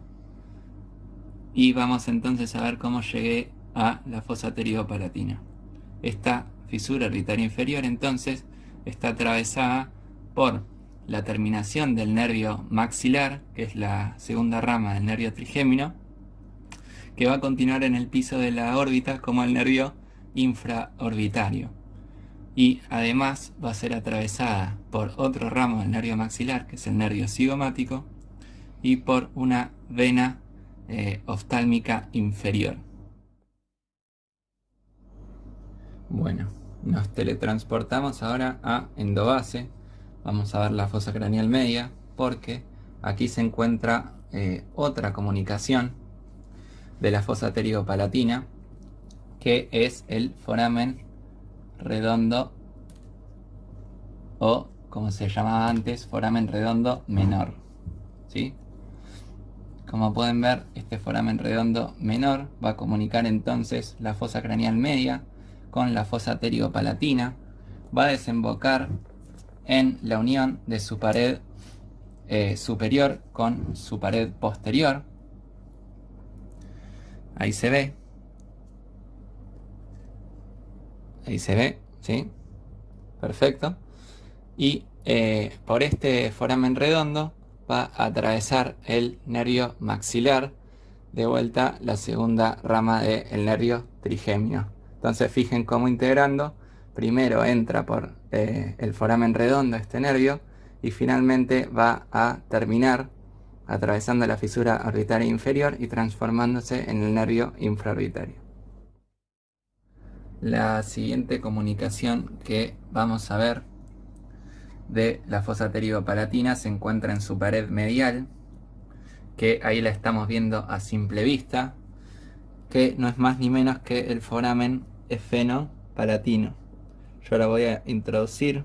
y vamos entonces a ver cómo llegué a la fosa pterigo-palatina. Esta fisura orbitaria inferior entonces está atravesada por la terminación del nervio maxilar, que es la segunda rama del nervio trigémino, que va a continuar en el piso de la órbita como el nervio infraorbitario, y además va a ser atravesada por otro ramo del nervio maxilar, que es el nervio cigomático, y por una vena oftálmica inferior. Bueno, nos teletransportamos ahora a endobase. Vamos a ver la fosa craneal media, porque aquí se encuentra otra comunicación de la fosa pterigo-palatina, que es el foramen redondo, o como se llamaba antes, foramen redondo menor, ¿sí? Como pueden ver, este foramen redondo menor va a comunicar entonces la fosa craneal media con la fosa pterigo-palatina, va a desembocar en la unión de su pared superior con su pared posterior. Ahí se ve, ¿sí? Perfecto. Y por este foramen redondo va a atravesar el nervio maxilar, de vuelta la segunda rama del nervio trigémino. Entonces fijen cómo integrando, primero entra por el foramen redondo este nervio, y finalmente va a terminar atravesando la fisura orbitaria inferior y transformándose en el nervio infraorbitario. La siguiente comunicación que vamos a ver de la fosa pterigo-palatina se encuentra en su pared medial, que ahí la estamos viendo a simple vista, que no es más ni menos que el foramen esfenopalatino. Yo ahora voy a introducir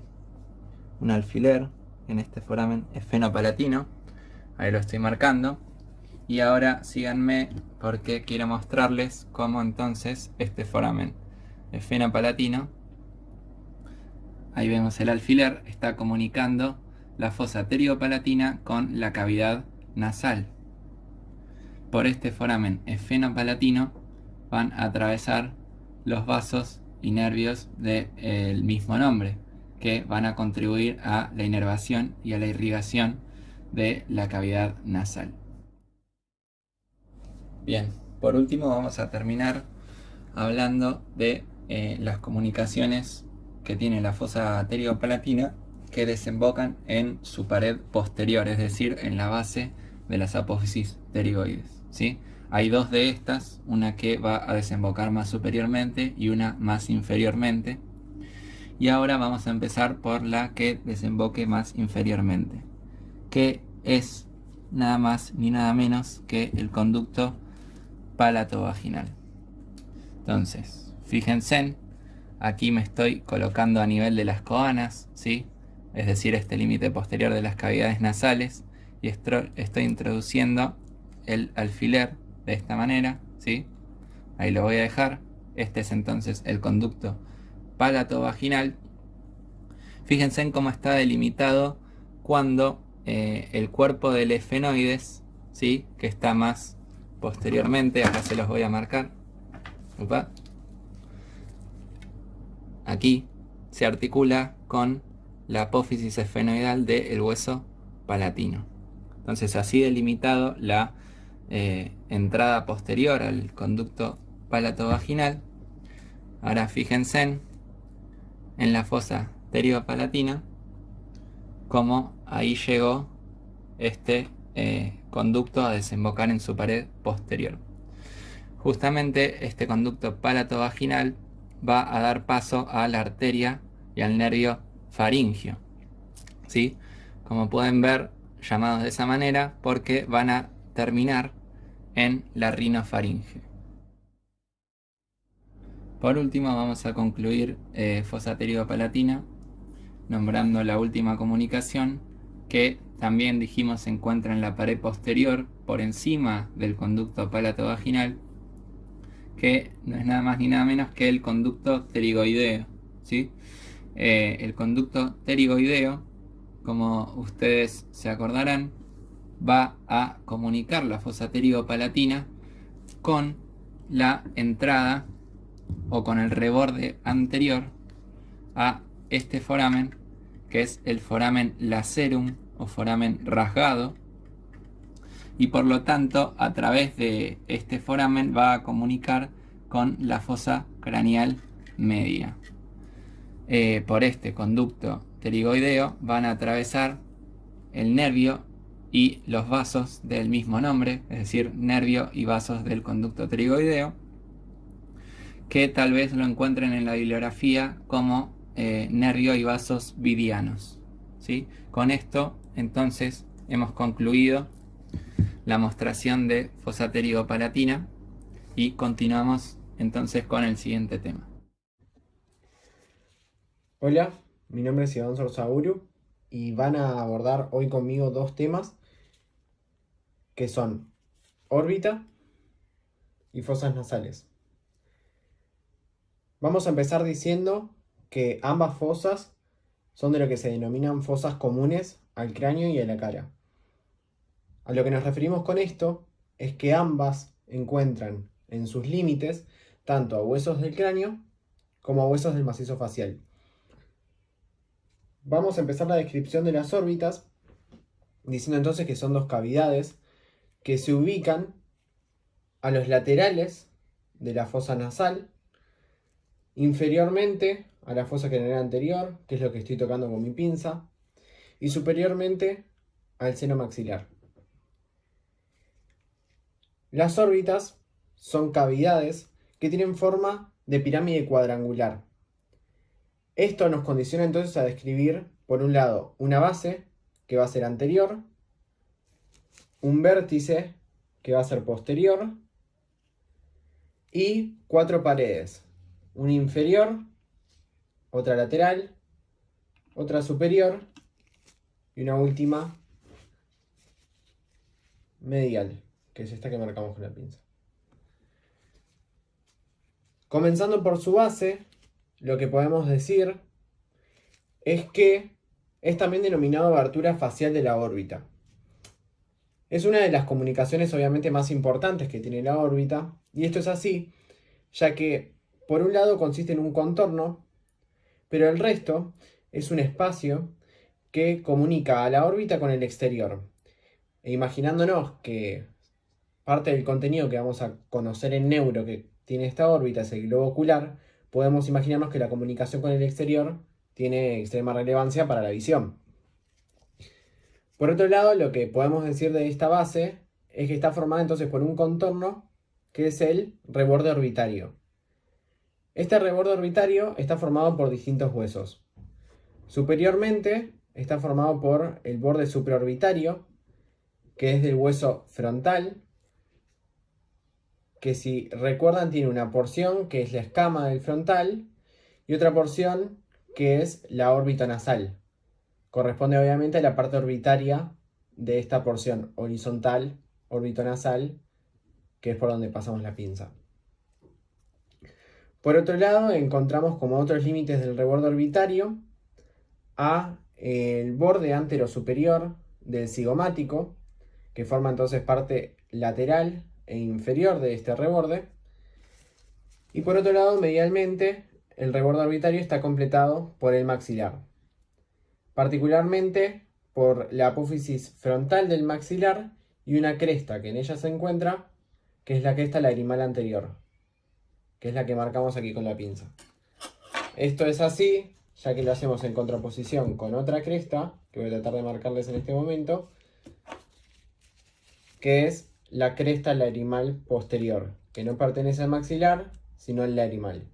un alfiler en este foramen esfenopalatino, ahí lo estoy marcando, y ahora síganme porque quiero mostrarles cómo entonces este foramen esfenopalatino, ahí vemos el alfiler, está comunicando la fosa pterigo-palatina con la cavidad nasal. Por este foramen esfenopalatino van a atravesar los vasos y nervios del mismo nombre, que van a contribuir a la inervación y a la irrigación de la cavidad nasal. Bien, por último vamos a terminar hablando de las comunicaciones que tiene la fosa pterigo-palatina, que desembocan en su pared posterior, es decir, en la base de las apófisis pterigoides, ¿sí? Hay dos de estas, una que va a desembocar más superiormente y una más inferiormente. Y ahora vamos a empezar por la que desemboque más inferiormente, que es nada más ni nada menos que el conducto palato-vaginal. Entonces, fíjense, aquí me estoy colocando a nivel de las coanas, ¿sí? Es decir, este límite posterior de las cavidades nasales, y estoy introduciendo el alfiler de esta manera, ¿sí? Ahí lo voy a dejar. Este es entonces el conducto palato-vaginal. Fíjense en cómo está delimitado cuando el cuerpo del esfenoides, ¿sí? Que está más posteriormente, acá se los voy a marcar. Upa. Aquí se articula con la apófisis esfenoidal del hueso palatino. Entonces, así delimitado la entrada posterior al conducto palato-vaginal. Ahora fíjense en la fosa pterigo-palatina, cómo ahí llegó este conducto a desembocar en su pared posterior. Justamente este conducto palato-vaginal va a dar paso a la arteria y al nervio faringio, ¿sí? Como pueden ver, llamados de esa manera porque van a terminar en la rinofaringe. Por último, vamos a concluir fosa pterigo-palatina, nombrando la última comunicación, que también dijimos se encuentra en la pared posterior, por encima del conducto palato-vaginal, que no es nada más ni nada menos que el conducto pterigoideo, ¿sí? El conducto pterigoideo, como ustedes se acordarán, va a comunicar la fosa pterigo-palatina con la entrada o con el reborde anterior a este foramen, que es el foramen lacerum o foramen rasgado, y por lo tanto a través de este foramen va a comunicar con la fosa craneal media. Por este conducto pterigoideo van a atravesar el nervio y los vasos del mismo nombre, es decir, nervio y vasos del conducto pterigoideo, que tal vez lo encuentren en la bibliografía como nervio y vasos vidianos, ¿sí? Con esto entonces hemos concluido la mostración de fosa pterigo-palatina y continuamos entonces con el siguiente tema. Hola, mi nombre es Iván Sorsauru y van a abordar hoy conmigo dos temas que son órbita y fosas nasales. Vamos a empezar diciendo que ambas fosas son de lo que se denominan fosas comunes al cráneo y a la cara. A lo que nos referimos con esto es que ambas encuentran en sus límites tanto a huesos del cráneo como a huesos del macizo facial. Vamos a empezar la descripción de las órbitas diciendo entonces que son dos cavidades que se ubican a los laterales de la fosa nasal, inferiormente a la fosa craneal anterior, que es lo que estoy tocando con mi pinza, y superiormente al seno maxilar. Las órbitas son cavidades que tienen forma de pirámide cuadrangular. Esto nos condiciona entonces a describir, por un lado, una base que va a ser anterior, un vértice que va a ser posterior y cuatro paredes, una inferior, otra lateral, otra superior y una última medial, que es esta que marcamos con la pinza. Comenzando por su base, lo que podemos decir es que es también denominado abertura facial de la órbita. Es una de las comunicaciones obviamente más importantes que tiene la órbita, y esto es así, ya que por un lado consiste en un contorno, pero el resto es un espacio que comunica a la órbita con el exterior. E imaginándonos que parte del contenido que vamos a conocer en neuro que tiene esta órbita es el globo ocular, podemos imaginarnos que la comunicación con el exterior tiene extrema relevancia para la visión. Por otro lado, lo que podemos decir de esta base es que está formada entonces por un contorno que es el reborde orbitario. Este reborde orbitario está formado por distintos huesos. Superiormente está formado por el borde supraorbitario, que es del hueso frontal, que si recuerdan tiene una porción que es la escama del frontal y otra porción que es la órbita nasal. Corresponde obviamente a la parte orbitaria de esta porción horizontal, orbitonasal, que es por donde pasamos la pinza. Por otro lado, encontramos como otros límites del reborde orbitario a el borde antero superior del cigomático, que forma entonces parte lateral e inferior de este reborde. Y por otro lado, medialmente, el reborde orbitario está completado por el maxilar, particularmente por la apófisis frontal del maxilar y una cresta que en ella se encuentra, que es la cresta lagrimal anterior, que es la que marcamos aquí con la pinza. Esto es así, ya que lo hacemos en contraposición con otra cresta, que voy a tratar de marcarles en este momento, que es la cresta lagrimal posterior, que no pertenece al maxilar, sino al lagrimal.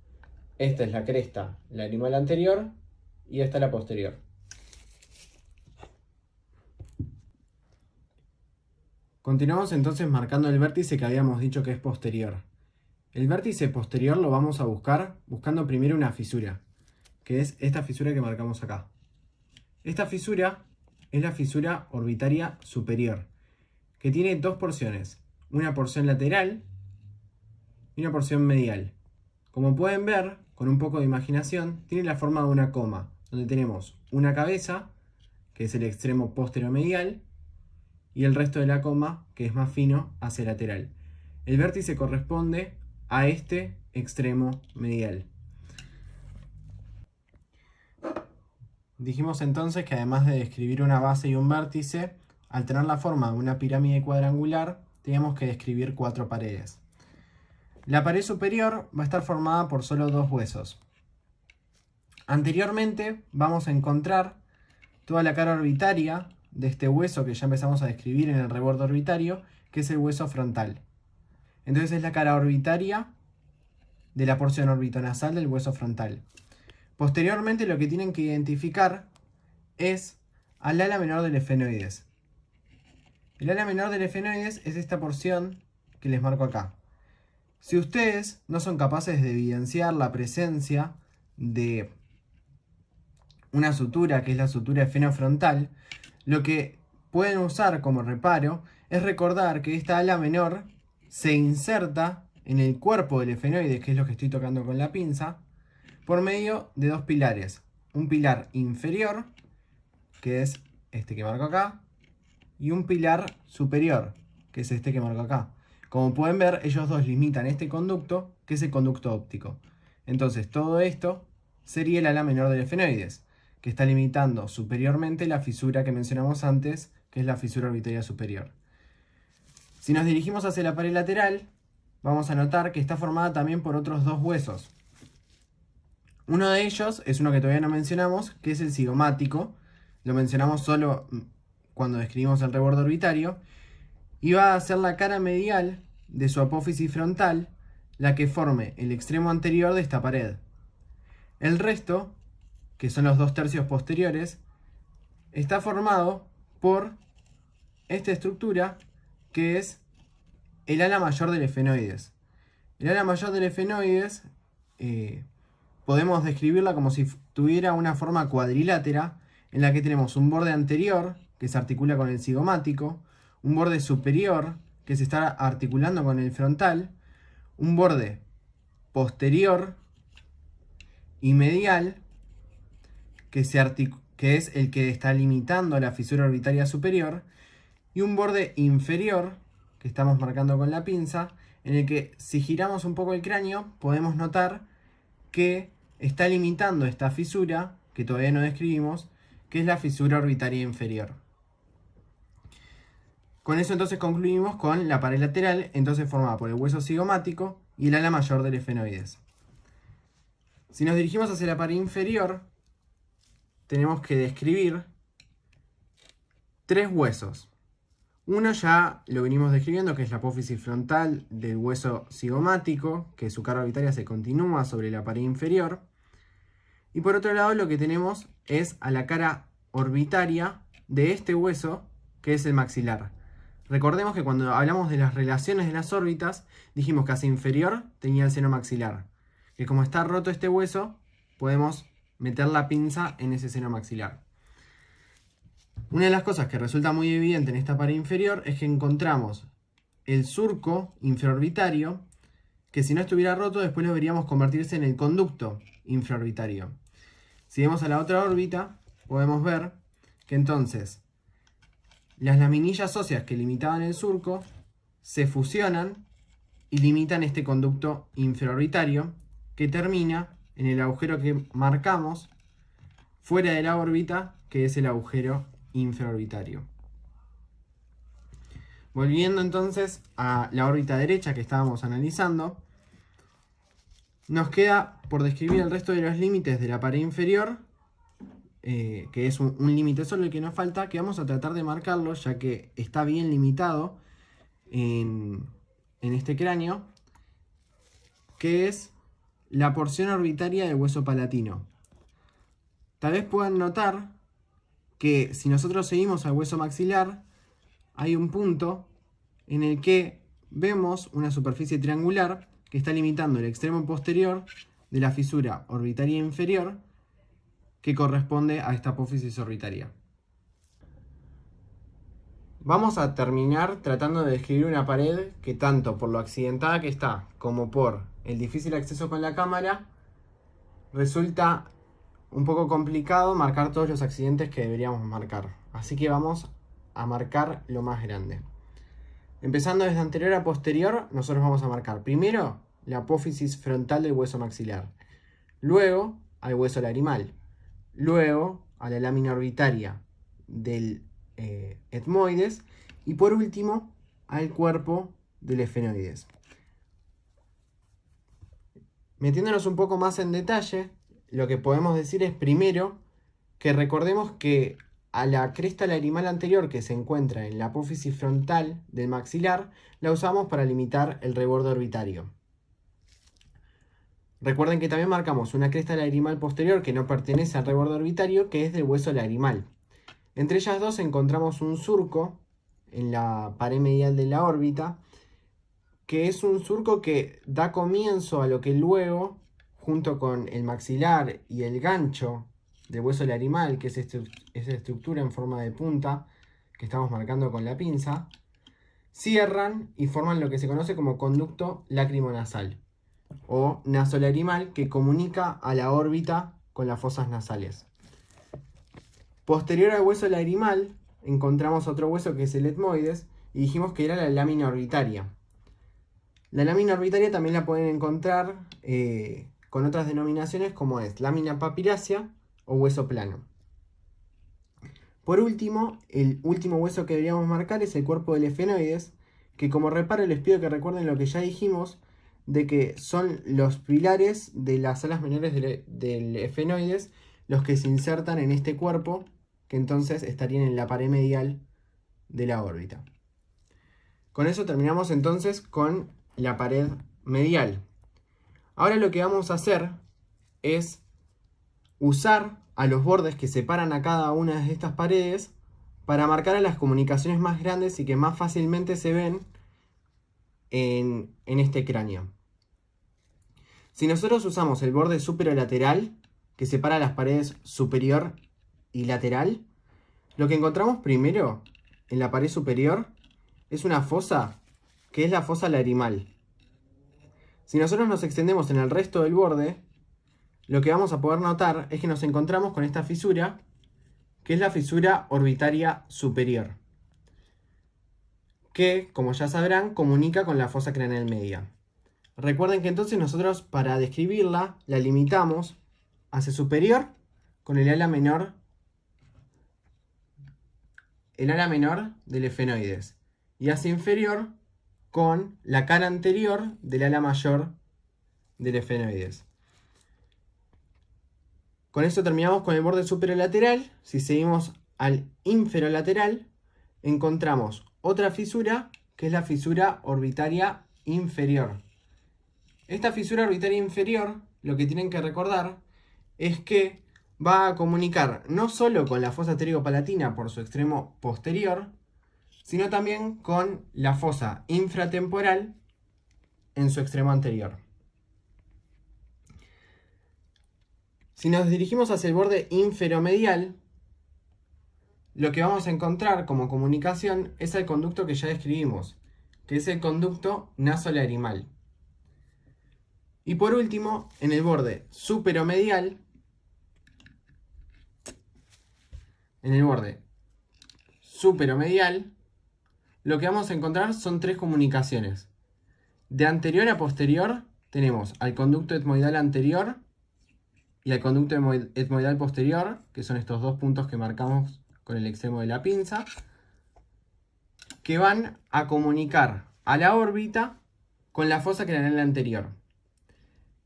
Esta es la cresta lagrimal anterior y esta la posterior. Continuamos entonces marcando el vértice que habíamos dicho que es posterior. El vértice posterior lo vamos a buscar buscando primero una fisura, que es esta fisura que marcamos acá. Esta fisura es la fisura orbitaria superior, que tiene dos porciones, una porción lateral y una porción medial. Como pueden ver, con un poco de imaginación, tiene la forma de una coma, donde tenemos una cabeza, que es el extremo posterior-medial, y el resto de la coma, que es más fino, hacia lateral. El vértice corresponde a este extremo medial. Dijimos entonces que además de describir una base y un vértice, al tener la forma de una pirámide cuadrangular, teníamos que describir 4 paredes. La pared superior va a estar formada por solo 2 huesos. Anteriormente vamos a encontrar toda la cara orbitaria de este hueso que ya empezamos a describir en el reborde orbitario, que es el hueso frontal. Entonces es la cara orbitaria de la porción orbitonasal del hueso frontal. Posteriormente lo que tienen que identificar es al ala menor del efenoides. El ala menor del efenoides es esta porción que les marco acá. Si ustedes no son capaces de evidenciar la presencia de una sutura, que es la sutura efenofrontal, lo que pueden usar como reparo es recordar que esta ala menor se inserta en el cuerpo del efenoides, que es lo que estoy tocando con la pinza, por medio de 2 pilares. Un pilar inferior, que es este que marco acá, y un pilar superior, que es este que marco acá. Como pueden ver, ellos dos limitan este conducto, que es el conducto óptico. Entonces todo esto sería el ala menor del efenoides, que está limitando superiormente la fisura que mencionamos antes, que es la fisura orbitaria superior. Si nos dirigimos hacia la pared lateral, vamos a notar que está formada también por otros 2 huesos. Uno de ellos es uno que todavía no mencionamos, que es el cigomático. Lo mencionamos solo cuando describimos el reborde orbitario. Y va a ser la cara medial de su apófisis frontal la que forme el extremo anterior de esta pared. El resto, que son los 2 tercios posteriores, está formado por esta estructura que es el ala mayor del efenoides. El ala mayor del efenoides podemos describirla como si tuviera una forma cuadrilátera en la que tenemos un borde anterior que se articula con el cigomático, un borde superior que se está articulando con el frontal, un borde posterior y medial que es el que está limitando la fisura orbitaria superior, y un borde inferior que estamos marcando con la pinza, en el que si giramos un poco el cráneo podemos notar que está limitando esta fisura, que todavía no describimos, que es la fisura orbitaria inferior. Con eso entonces concluimos con la pared lateral, entonces formada por el hueso cigomático y el ala mayor del efenoides. Si nos dirigimos hacia la pared inferior, tenemos que describir 3 huesos. Uno ya lo venimos describiendo, que es la apófisis frontal del hueso cigomático, que su cara orbitaria se continúa sobre la pared inferior. Y por otro lado lo que tenemos es a la cara orbitaria de este hueso, que es el maxilar. Recordemos que cuando hablamos de las relaciones de las órbitas, dijimos que hacia inferior tenía el seno maxilar. Que como está roto este hueso, podemos meter la pinza en ese seno maxilar. Una de las cosas que resulta muy evidente en esta pared inferior es que encontramos el surco infraorbitario, que si no estuviera roto después lo veríamos convertirse en el conducto infraorbitario. Si vemos a la otra órbita, podemos ver que entonces las laminillas óseas que limitaban el surco se fusionan y limitan este conducto infraorbitario, que termina en el agujero que marcamos fuera de la órbita, que es el agujero infraorbitario. Volviendo entonces a la órbita derecha que estábamos analizando, nos queda por describir el resto de los límites de la pared inferior, que es un límite solo el que nos falta, que vamos a tratar de marcarlo ya que está bien limitado en este cráneo, que es la porción orbitaria del hueso palatino. Tal vez puedan notar que si nosotros seguimos al hueso maxilar, hay un punto en el que vemos una superficie triangular que está limitando el extremo posterior de la fisura orbitaria inferior que corresponde a esta apófisis orbitaria. Vamos a terminar tratando de describir una pared que tanto por lo accidentada que está como por el difícil acceso con la cámara resulta un poco complicado marcar todos los accidentes que deberíamos marcar. Así que vamos a marcar lo más grande. Empezando desde anterior a posterior, nosotros vamos a marcar primero la apófisis frontal del hueso maxilar, luego al hueso lagrimal, luego a la lámina orbitaria del etmoides y por último al cuerpo del esfenoides. Metiéndonos un poco más en detalle, lo que podemos decir es primero que recordemos que a la cresta lagrimal anterior que se encuentra en la apófisis frontal del maxilar la usamos para limitar el reborde orbitario. Recuerden que también marcamos una cresta lagrimal posterior que no pertenece al reborde orbitario, que es del hueso lagrimal. Entre ellas dos encontramos un surco en la pared medial de la órbita, que es un surco que da comienzo a lo que luego, junto con el maxilar y el gancho del hueso lagrimal, que es esa estructura en forma de punta que estamos marcando con la pinza, cierran y forman lo que se conoce como conducto lacrimonasal o nasolagrimal, que comunica a la órbita con las fosas nasales. Posterior al hueso lagrimal encontramos otro hueso que es el etmoides y dijimos que era la lámina orbitaria. La lámina orbitaria también la pueden encontrar con otras denominaciones como es lámina papirácea o hueso plano. Por último, el último hueso que deberíamos marcar es el cuerpo del esfenoides, que como reparo les pido que recuerden lo que ya dijimos, de que son los pilares de las alas menores del esfenoides los que se insertan en este cuerpo, que entonces estarían en la pared medial de la órbita. Con eso terminamos entonces con la pared medial. Ahora lo que vamos a hacer es usar a los bordes que separan a cada una de estas paredes para marcar a las comunicaciones más grandes y que más fácilmente se ven en este cráneo. Si nosotros usamos el borde superolateral que separa las paredes superior y lateral, lo que encontramos primero en la pared superior es una fosa que es la fosa lagrimal. Si nosotros nos extendemos en el resto del borde, lo que vamos a poder notar es que nos encontramos con esta fisura, que es la fisura orbitaria superior, que, como ya sabrán, comunica con la fosa craneal media. Recuerden que entonces nosotros, para describirla, la limitamos hacia superior con el ala menor del esfenoides, y hacia inferior con la cara anterior del ala mayor del esfenoides. Con esto terminamos con el borde superolateral. Si seguimos al inferolateral, encontramos otra fisura, que es la fisura orbitaria inferior. Esta fisura orbitaria inferior, lo que tienen que recordar es que va a comunicar no solo con la fosa pterigo-palatina por su extremo posterior, sino también con la fosa infratemporal en su extremo anterior. Si nos dirigimos hacia el borde inferomedial, lo que vamos a encontrar como comunicación es el conducto que ya describimos, que es el conducto nasolagrimal. Y por último, en el borde superomedial, lo que vamos a encontrar son tres comunicaciones. De anterior a posterior tenemos al conducto etmoidal anterior y al conducto etmoidal posterior, que son estos dos puntos que marcamos con el extremo de la pinza, que van a comunicar a la órbita con la fosa craneal anterior.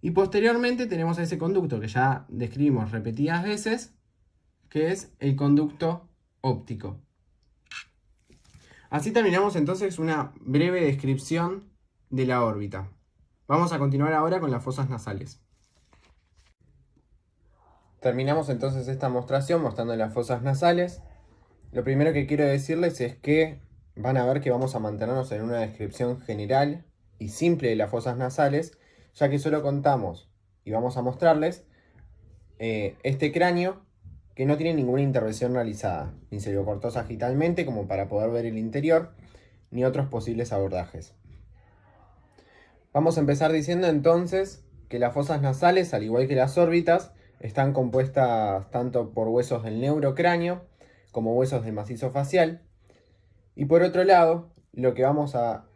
Y posteriormente tenemos a ese conducto que ya describimos repetidas veces, que es el conducto óptico. Así terminamos entonces una breve descripción de la órbita. Vamos a continuar ahora con las fosas nasales. Terminamos entonces esta mostración mostrando las fosas nasales. Lo primero que quiero decirles es que van a ver que vamos a mantenernos en una descripción general y simple de las fosas nasales, ya que solo contamos y vamos a mostrarles este cráneo que no tiene ninguna intervención realizada, ni se lo cortó sagitalmente como para poder ver el interior, ni otros posibles abordajes. Vamos a empezar diciendo entonces que las fosas nasales, al igual que las órbitas, están compuestas tanto por huesos del neurocráneo como huesos del macizo facial. Y por otro lado, lo que vamos a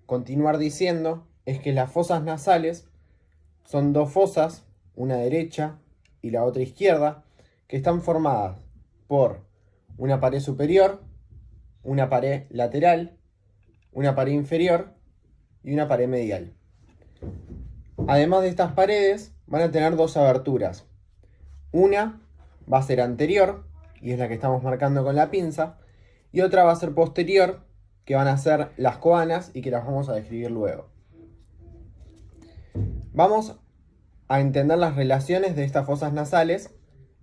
continuar diciendo es que las fosas nasales son dos fosas, una derecha y la otra izquierda, que están formadas por una pared superior, una pared lateral, una pared inferior y una pared medial. Además de estas paredes, van a tener dos aberturas. Una va a ser anterior, y es la que estamos marcando con la pinza, y otra va a ser posterior, que van a ser las coanas y que las vamos a describir luego. Vamos a entender las relaciones de estas fosas nasales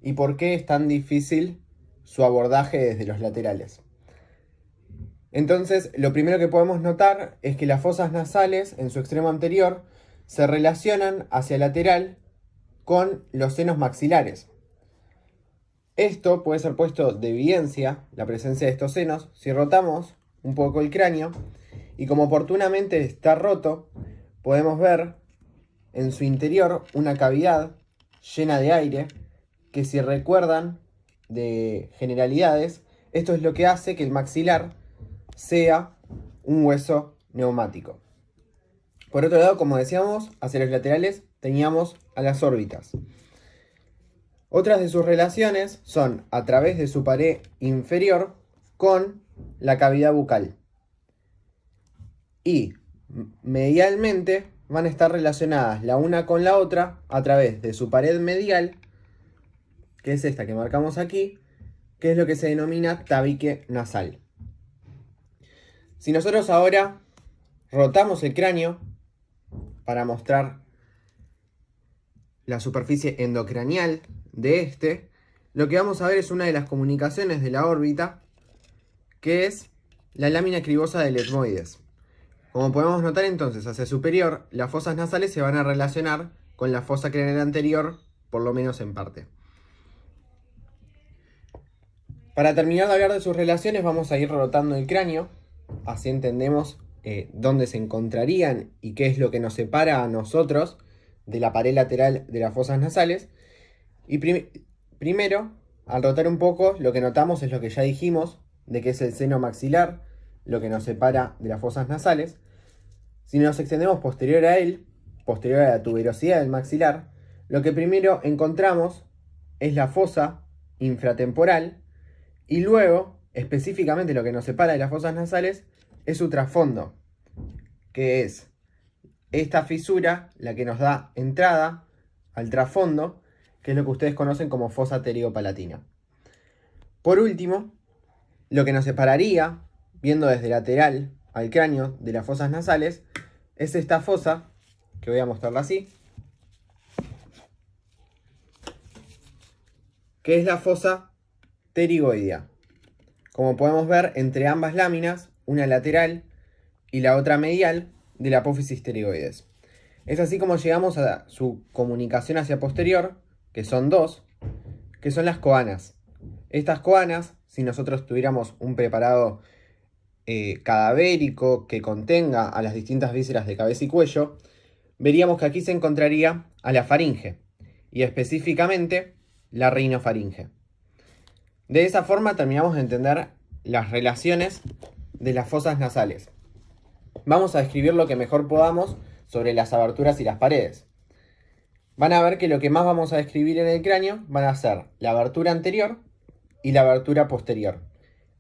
y por qué es tan difícil su abordaje desde los laterales. Entonces, lo primero que podemos notar es que las fosas nasales en su extremo anterior se relacionan hacia lateral con los senos maxilares. Esto puede ser puesto de evidencia, la presencia de estos senos, si rotamos un poco el cráneo y como oportunamente está roto, podemos ver en su interior una cavidad llena de aire que, si recuerdan de generalidades, esto es lo que hace que el maxilar sea un hueso neumático. Por otro lado, como decíamos, hacia los laterales teníamos a las órbitas. Otras de sus relaciones son a través de su pared inferior con la cavidad bucal. Y medialmente van a estar relacionadas la una con la otra a través de su pared medial, que es esta que marcamos aquí, que es lo que se denomina tabique nasal. Si nosotros ahora rotamos el cráneo para mostrar la superficie endocranial de este, lo que vamos a ver es una de las comunicaciones de la órbita, que es la lámina cribosa del etmoides. Como podemos notar entonces, hacia superior, las fosas nasales se van a relacionar con la fosa craneal anterior, por lo menos en parte. Para terminar de hablar de sus relaciones, vamos a ir rotando el cráneo, así entendemos dónde se encontrarían y qué es lo que nos separa a nosotros de la pared lateral de las fosas nasales. Y primero, al rotar un poco, lo que notamos es lo que ya dijimos, de que es el seno maxilar, lo que nos separa de las fosas nasales. Si nos extendemos posterior a él, posterior a la tuberosidad del maxilar, lo que primero encontramos es la fosa infratemporal, y luego, específicamente lo que nos separa de las fosas nasales, es su trasfondo, que es esta fisura la que nos da entrada al trasfondo, que es lo que ustedes conocen como fosa pterigo-palatina. Por último, lo que nos separaría, viendo desde lateral al cráneo de las fosas nasales, es esta fosa, que voy a mostrarla así, que es la fosa pterigoidea. Como podemos ver, entre ambas láminas, una lateral y la otra medial, de la apófisis pterigoides. Es así como llegamos a su comunicación hacia posterior, que son dos, que son las coanas. Estas coanas, si nosotros tuviéramos un preparado cadavérico que contenga a las distintas vísceras de cabeza y cuello, veríamos que aquí se encontraría a la faringe, y específicamente la rinofaringe. De esa forma terminamos de entender las relaciones de las fosas nasales. Vamos a describir lo que mejor podamos sobre las aberturas y las paredes. Van a ver que lo que más vamos a describir en el cráneo van a ser la abertura anterior y la abertura posterior.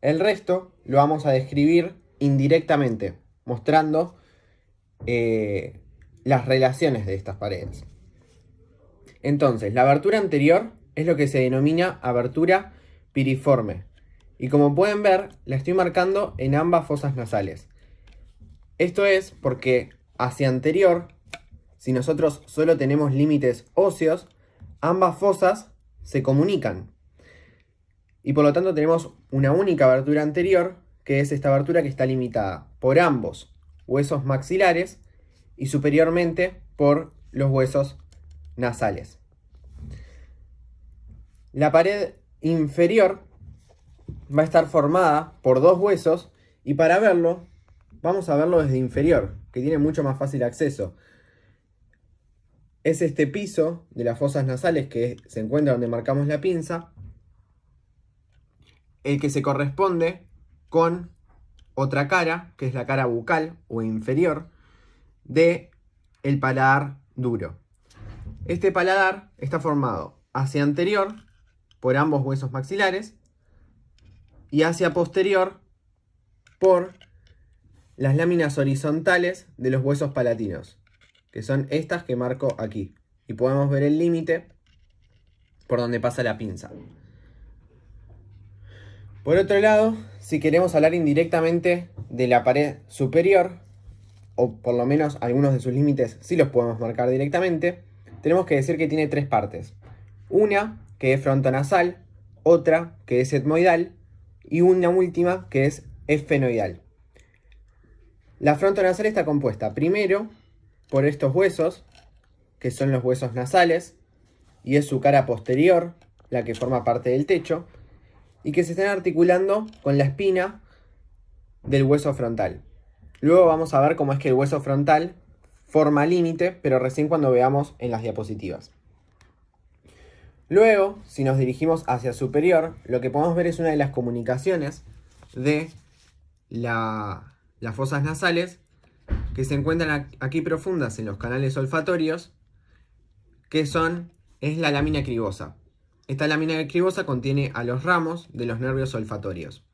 El resto lo vamos a describir indirectamente, mostrando las relaciones de estas paredes. Entonces, la abertura anterior es lo que se denomina abertura piriforme. Y como pueden ver, la estoy marcando en ambas fosas nasales. Esto es porque hacia anterior, si nosotros solo tenemos límites óseos, ambas fosas se comunican. Y por lo tanto tenemos una única abertura anterior, que es esta abertura que está limitada por ambos huesos maxilares y superiormente por los huesos nasales. La pared inferior va a estar formada por dos huesos y para verlo, vamos a verlo desde inferior, que tiene mucho más fácil acceso. Es este piso de las fosas nasales que se encuentra donde marcamos la pinza, el que se corresponde con otra cara, que es la cara bucal o inferior de el paladar duro. Este paladar está formado hacia anterior por ambos huesos maxilares y hacia posterior por las láminas horizontales de los huesos palatinos, que son estas que marco aquí. Y podemos ver el límite por donde pasa la pinza. Por otro lado, si queremos hablar indirectamente de la pared superior, o por lo menos algunos de sus límites sí los podemos marcar directamente, tenemos que decir que tiene tres partes. Una que es frontonasal, otra que es etmoidal y una última que es esfenoidal. La frontonasal está compuesta primero por estos huesos, que son los huesos nasales, y es su cara posterior, la que forma parte del techo, y que se están articulando con la espina del hueso frontal. Luego vamos a ver cómo es que el hueso frontal forma límite, pero recién cuando veamos en las diapositivas. Luego, si nos dirigimos hacia superior, lo que podemos ver es una de las comunicaciones de las fosas nasales que se encuentran aquí profundas en los canales olfatorios, que es la lámina cribosa. Esta lámina cribosa contiene a los ramos de los nervios olfatorios.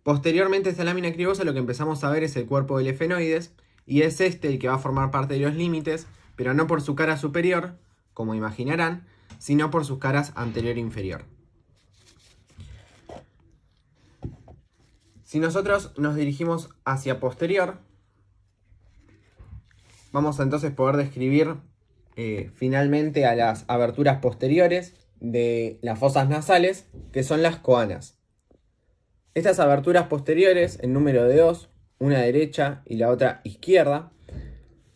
Posteriormente a esta lámina cribosa lo que empezamos a ver es el cuerpo del efenoides, y es este el que va a formar parte de los límites, pero no por su cara superior, como imaginarán, sino por sus caras anterior e inferior. Si nosotros nos dirigimos hacia posterior, vamos a entonces poder describir finalmente a las aberturas posteriores de las fosas nasales, que son las coanas. Estas aberturas posteriores, en número de dos, una derecha y la otra izquierda,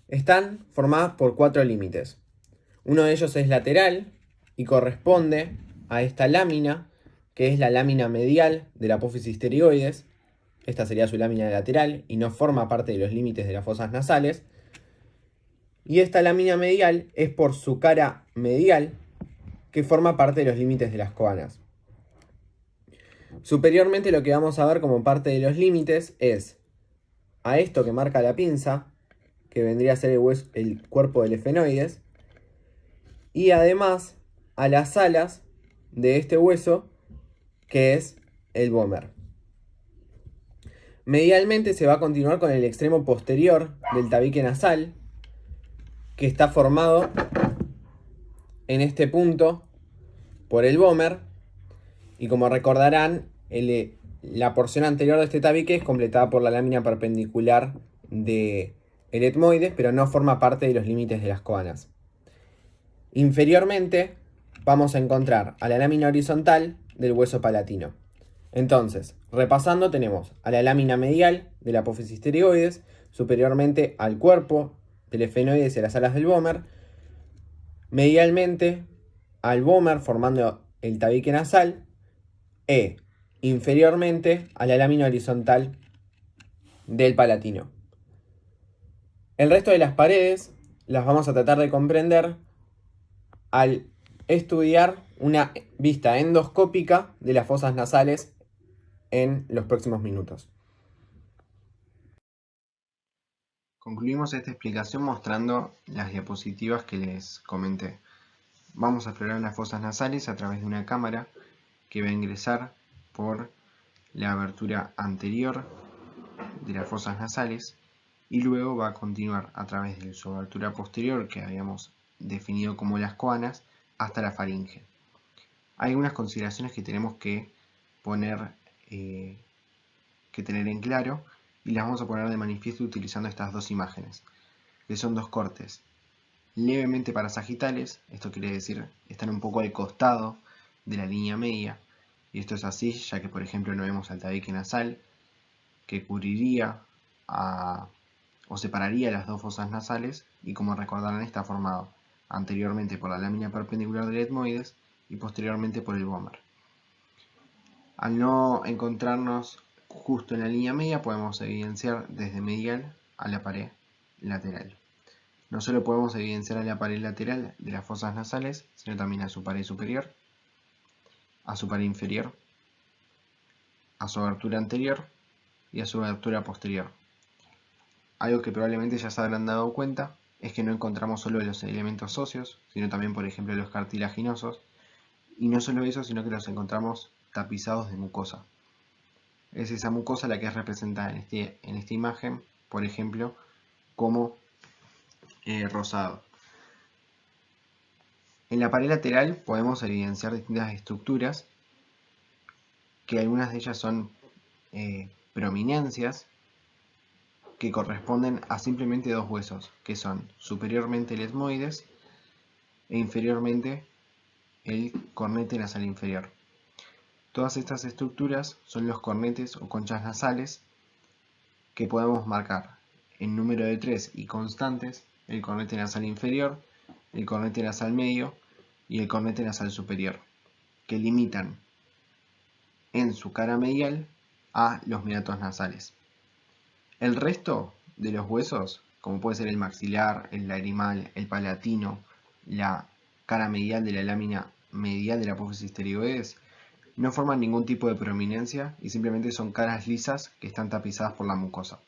están formadas por 4 límites. Uno de ellos es lateral y corresponde a esta lámina, que es la lámina medial de la apófisis pterioides. Esta sería su lámina lateral y no forma parte de los límites de las fosas nasales. Y esta lámina medial es por su cara medial, que forma parte de los límites de las coanas. Superiormente lo que vamos a ver como parte de los límites es a esto que marca la pinza, que vendría a ser el cuerpo del efenoides, y además a las alas de este hueso, que es el vómer. Medialmente se va a continuar con el extremo posterior del tabique nasal, que está formado en este punto por el vómer, y como recordarán, la porción anterior de este tabique es completada por la lámina perpendicular del etmoides, pero no forma parte de los límites de las coanas. Inferiormente vamos a encontrar a la lámina horizontal del hueso palatino. Entonces, repasando, tenemos a la lámina medial de la apófisis pterioides, superiormente al cuerpo del efenoides y a las alas del vómer, medialmente al vómer formando el tabique nasal, e inferiormente a la lámina horizontal del palatino. El resto de las paredes las vamos a tratar de comprender al estudiar una vista endoscópica de las fosas nasales en los próximos minutos. Concluimos esta explicación mostrando las diapositivas que les comenté. Vamos a explorar las fosas nasales a través de una cámara que va a ingresar por la abertura anterior de las fosas nasales y luego va a continuar a través de su abertura posterior, que habíamos definido como las coanas, hasta la faringe. Hay algunas consideraciones que tenemos que tener en claro, y las vamos a poner de manifiesto utilizando estas dos imágenes, que son dos cortes levemente parasagitales. Esto quiere decir están un poco al costado de la línea media, y esto es así ya que, por ejemplo, no vemos al tabique nasal, que cubriría o separaría las dos fosas nasales y, como recordarán, está formado anteriormente por la lámina perpendicular del etmoides y posteriormente por el vómer. Al no encontrarnos justo en la línea media, podemos evidenciar desde medial a la pared lateral. No solo podemos evidenciar a la pared lateral de las fosas nasales, sino también a su pared superior, a su pared inferior, a su abertura anterior y a su abertura posterior. Algo que probablemente ya se habrán dado cuenta es que no encontramos solo los elementos óseos, sino también, por ejemplo, los cartilaginosos, y no solo eso, sino que los encontramos tapizados de mucosa. Es esa mucosa la que es representada en esta imagen, por ejemplo, como rosado. En la pared lateral podemos evidenciar distintas estructuras, que algunas de ellas son prominencias, que corresponden a simplemente dos huesos, que son superiormente el etmoides e inferiormente el cornete nasal inferior. Todas estas estructuras son los cornetes o conchas nasales, que podemos marcar en número de 3 y constantes: el cornete nasal inferior, el cornete nasal medio y el cornete nasal superior, que limitan en su cara medial a los meatos nasales. El resto de los huesos, como puede ser el maxilar, el lagrimal, el palatino, la cara medial de la lámina medial de la apófisis pterioides, no forman ningún tipo de prominencia y simplemente son caras lisas que están tapizadas por la mucosa.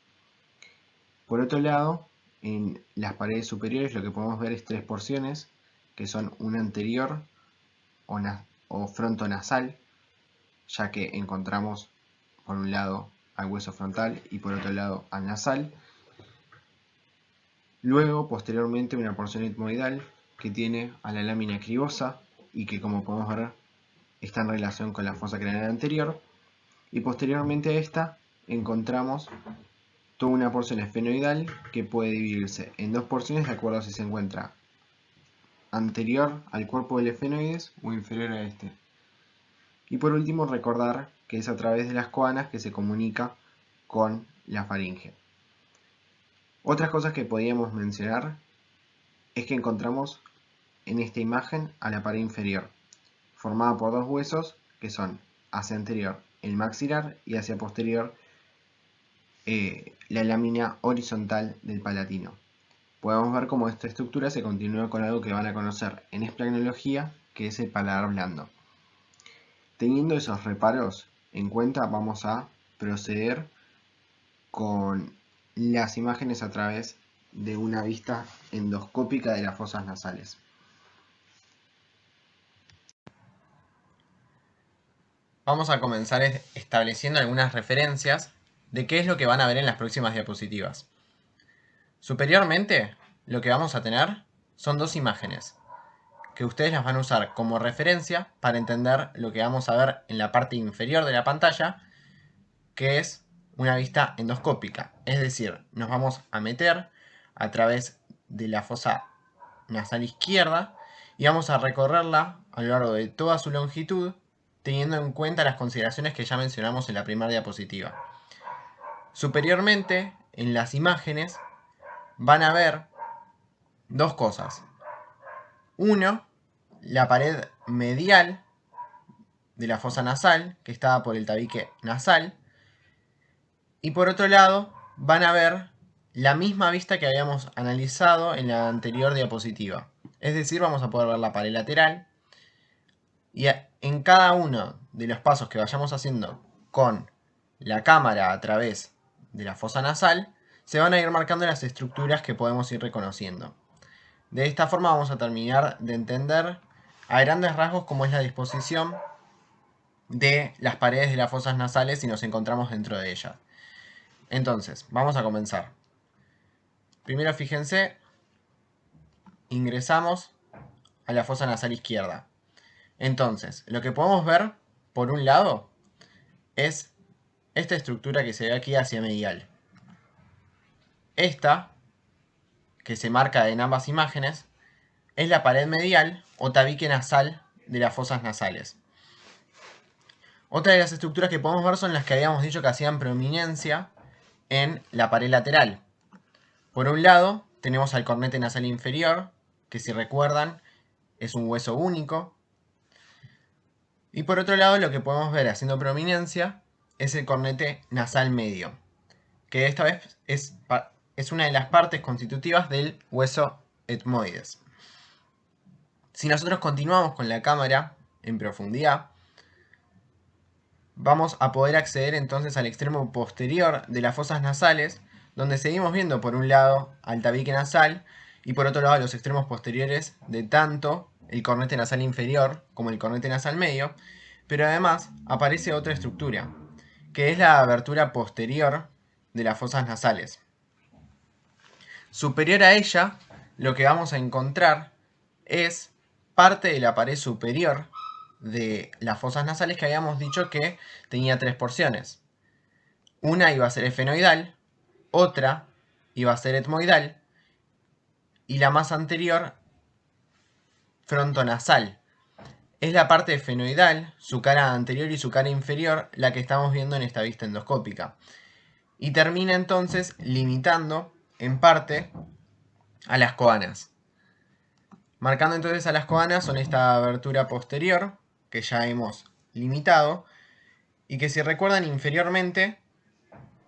Por otro lado, en las paredes superiores lo que podemos ver es tres porciones, que son una anterior o frontonasal, ya que encontramos por un lado al hueso frontal y por otro lado al nasal. Luego, posteriormente, una porción etmoidal que tiene a la lámina cribosa y que, como podemos ver, está en relación con la fosa craneal anterior. Y posteriormente a esta encontramos toda una porción esfenoidal que puede dividirse en dos porciones de acuerdo a si se encuentra anterior al cuerpo del esfenoides o inferior a este. Y por último, recordar que es a través de las coanas que se comunica con la faringe. Otras cosas que podríamos mencionar es que encontramos en esta imagen a la pared inferior, formada por dos huesos que son hacia anterior el maxilar y hacia posterior la lámina horizontal del palatino. Podemos ver cómo esta estructura se continúa con algo que van a conocer en esplanología, que es el paladar blando. Teniendo esos reparos en cuenta, vamos a proceder con las imágenes a través de una vista endoscópica de las fosas nasales. Vamos a comenzar estableciendo algunas referencias de qué es lo que van a ver en las próximas diapositivas. Superiormente, lo que vamos a tener son dos imágenes, que ustedes las van a usar como referencia para entender lo que vamos a ver en la parte inferior de la pantalla, que es una vista endoscópica. Es decir, nos vamos a meter a través de la fosa nasal izquierda y vamos a recorrerla a lo largo de toda su longitud, teniendo en cuenta las consideraciones que ya mencionamos en la primera diapositiva. Superiormente, en las imágenes, van a ver dos cosas. Uno, la pared medial de la fosa nasal, que está por el tabique nasal. Y por otro lado, van a ver la misma vista que habíamos analizado en la anterior diapositiva. Es decir, vamos a poder ver la pared lateral. Y en cada uno de los pasos que vayamos haciendo con la cámara a través de la fosa nasal, se van a ir marcando las estructuras que podemos ir reconociendo. De esta forma vamos a terminar de entender a grandes rasgos cómo es la disposición de las paredes de las fosas nasales si nos encontramos dentro de ellas. Entonces, vamos a comenzar. Primero fíjense, ingresamos a la fosa nasal izquierda. Entonces, lo que podemos ver, por un lado, es esta estructura que se ve aquí hacia medial. Esta, que se marca en ambas imágenes, es la pared medial o tabique nasal de las fosas nasales. Otra de las estructuras que podemos ver son las que habíamos dicho que hacían prominencia en la pared lateral. Por un lado, tenemos al cornete nasal inferior, que si recuerdan es un hueso único. Y por otro lado, lo que podemos ver haciendo prominencia es el cornete nasal medio, que esta vez es una de las partes constitutivas del hueso etmoides. Si nosotros continuamos con la cámara en profundidad, vamos a poder acceder entonces al extremo posterior de las fosas nasales, donde seguimos viendo por un lado al tabique nasal y por otro lado los extremos posteriores de tanto el cornete nasal inferior como el cornete nasal medio, pero además aparece otra estructura, que es la abertura posterior de las fosas nasales. Superior a ella, lo que vamos a encontrar es parte de la pared superior de las fosas nasales, que habíamos dicho que tenía 3 porciones. Una iba a ser esfenoidal, otra iba a ser etmoidal y la más anterior frontonasal. Es la parte esfenoidal, su cara anterior y su cara inferior, la que estamos viendo en esta vista endoscópica. Y termina entonces limitando en parte a las coanas. Marcando entonces a las coanas son esta abertura posterior, que ya hemos limitado, y que si recuerdan inferiormente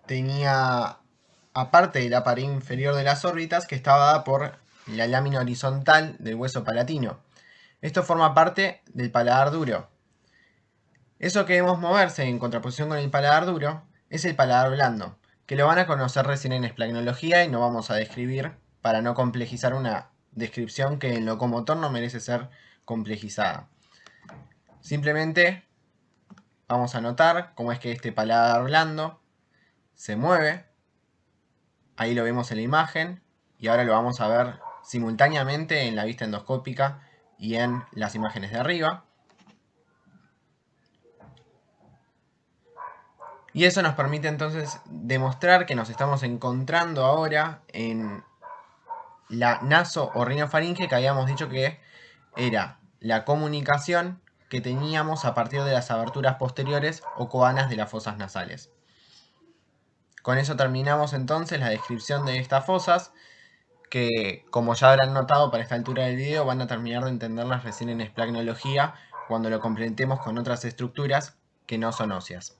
tenía, aparte de la pared inferior de las órbitas, que estaba dada por la lámina horizontal del hueso palatino. Esto forma parte del paladar duro. Eso que vemos moverse en contraposición con el paladar duro es el paladar blando, que lo van a conocer recién en esplagnología y no vamos a describir para no complejizar una descripción que en locomotor no merece ser complejizada. Simplemente vamos a notar cómo es que este paladar blando se mueve. Ahí lo vemos en la imagen y ahora lo vamos a ver simultáneamente en la vista endoscópica y en las imágenes de arriba. Y eso nos permite entonces demostrar que nos estamos encontrando ahora en la naso-orinofaringe, que habíamos dicho que era la comunicación que teníamos a partir de las aberturas posteriores o coanas de las fosas nasales. Con eso terminamos entonces la descripción de estas fosas, que como ya habrán notado para esta altura del video van a terminar de entenderlas recién en esplagnología cuando lo complementemos con otras estructuras que no son óseas.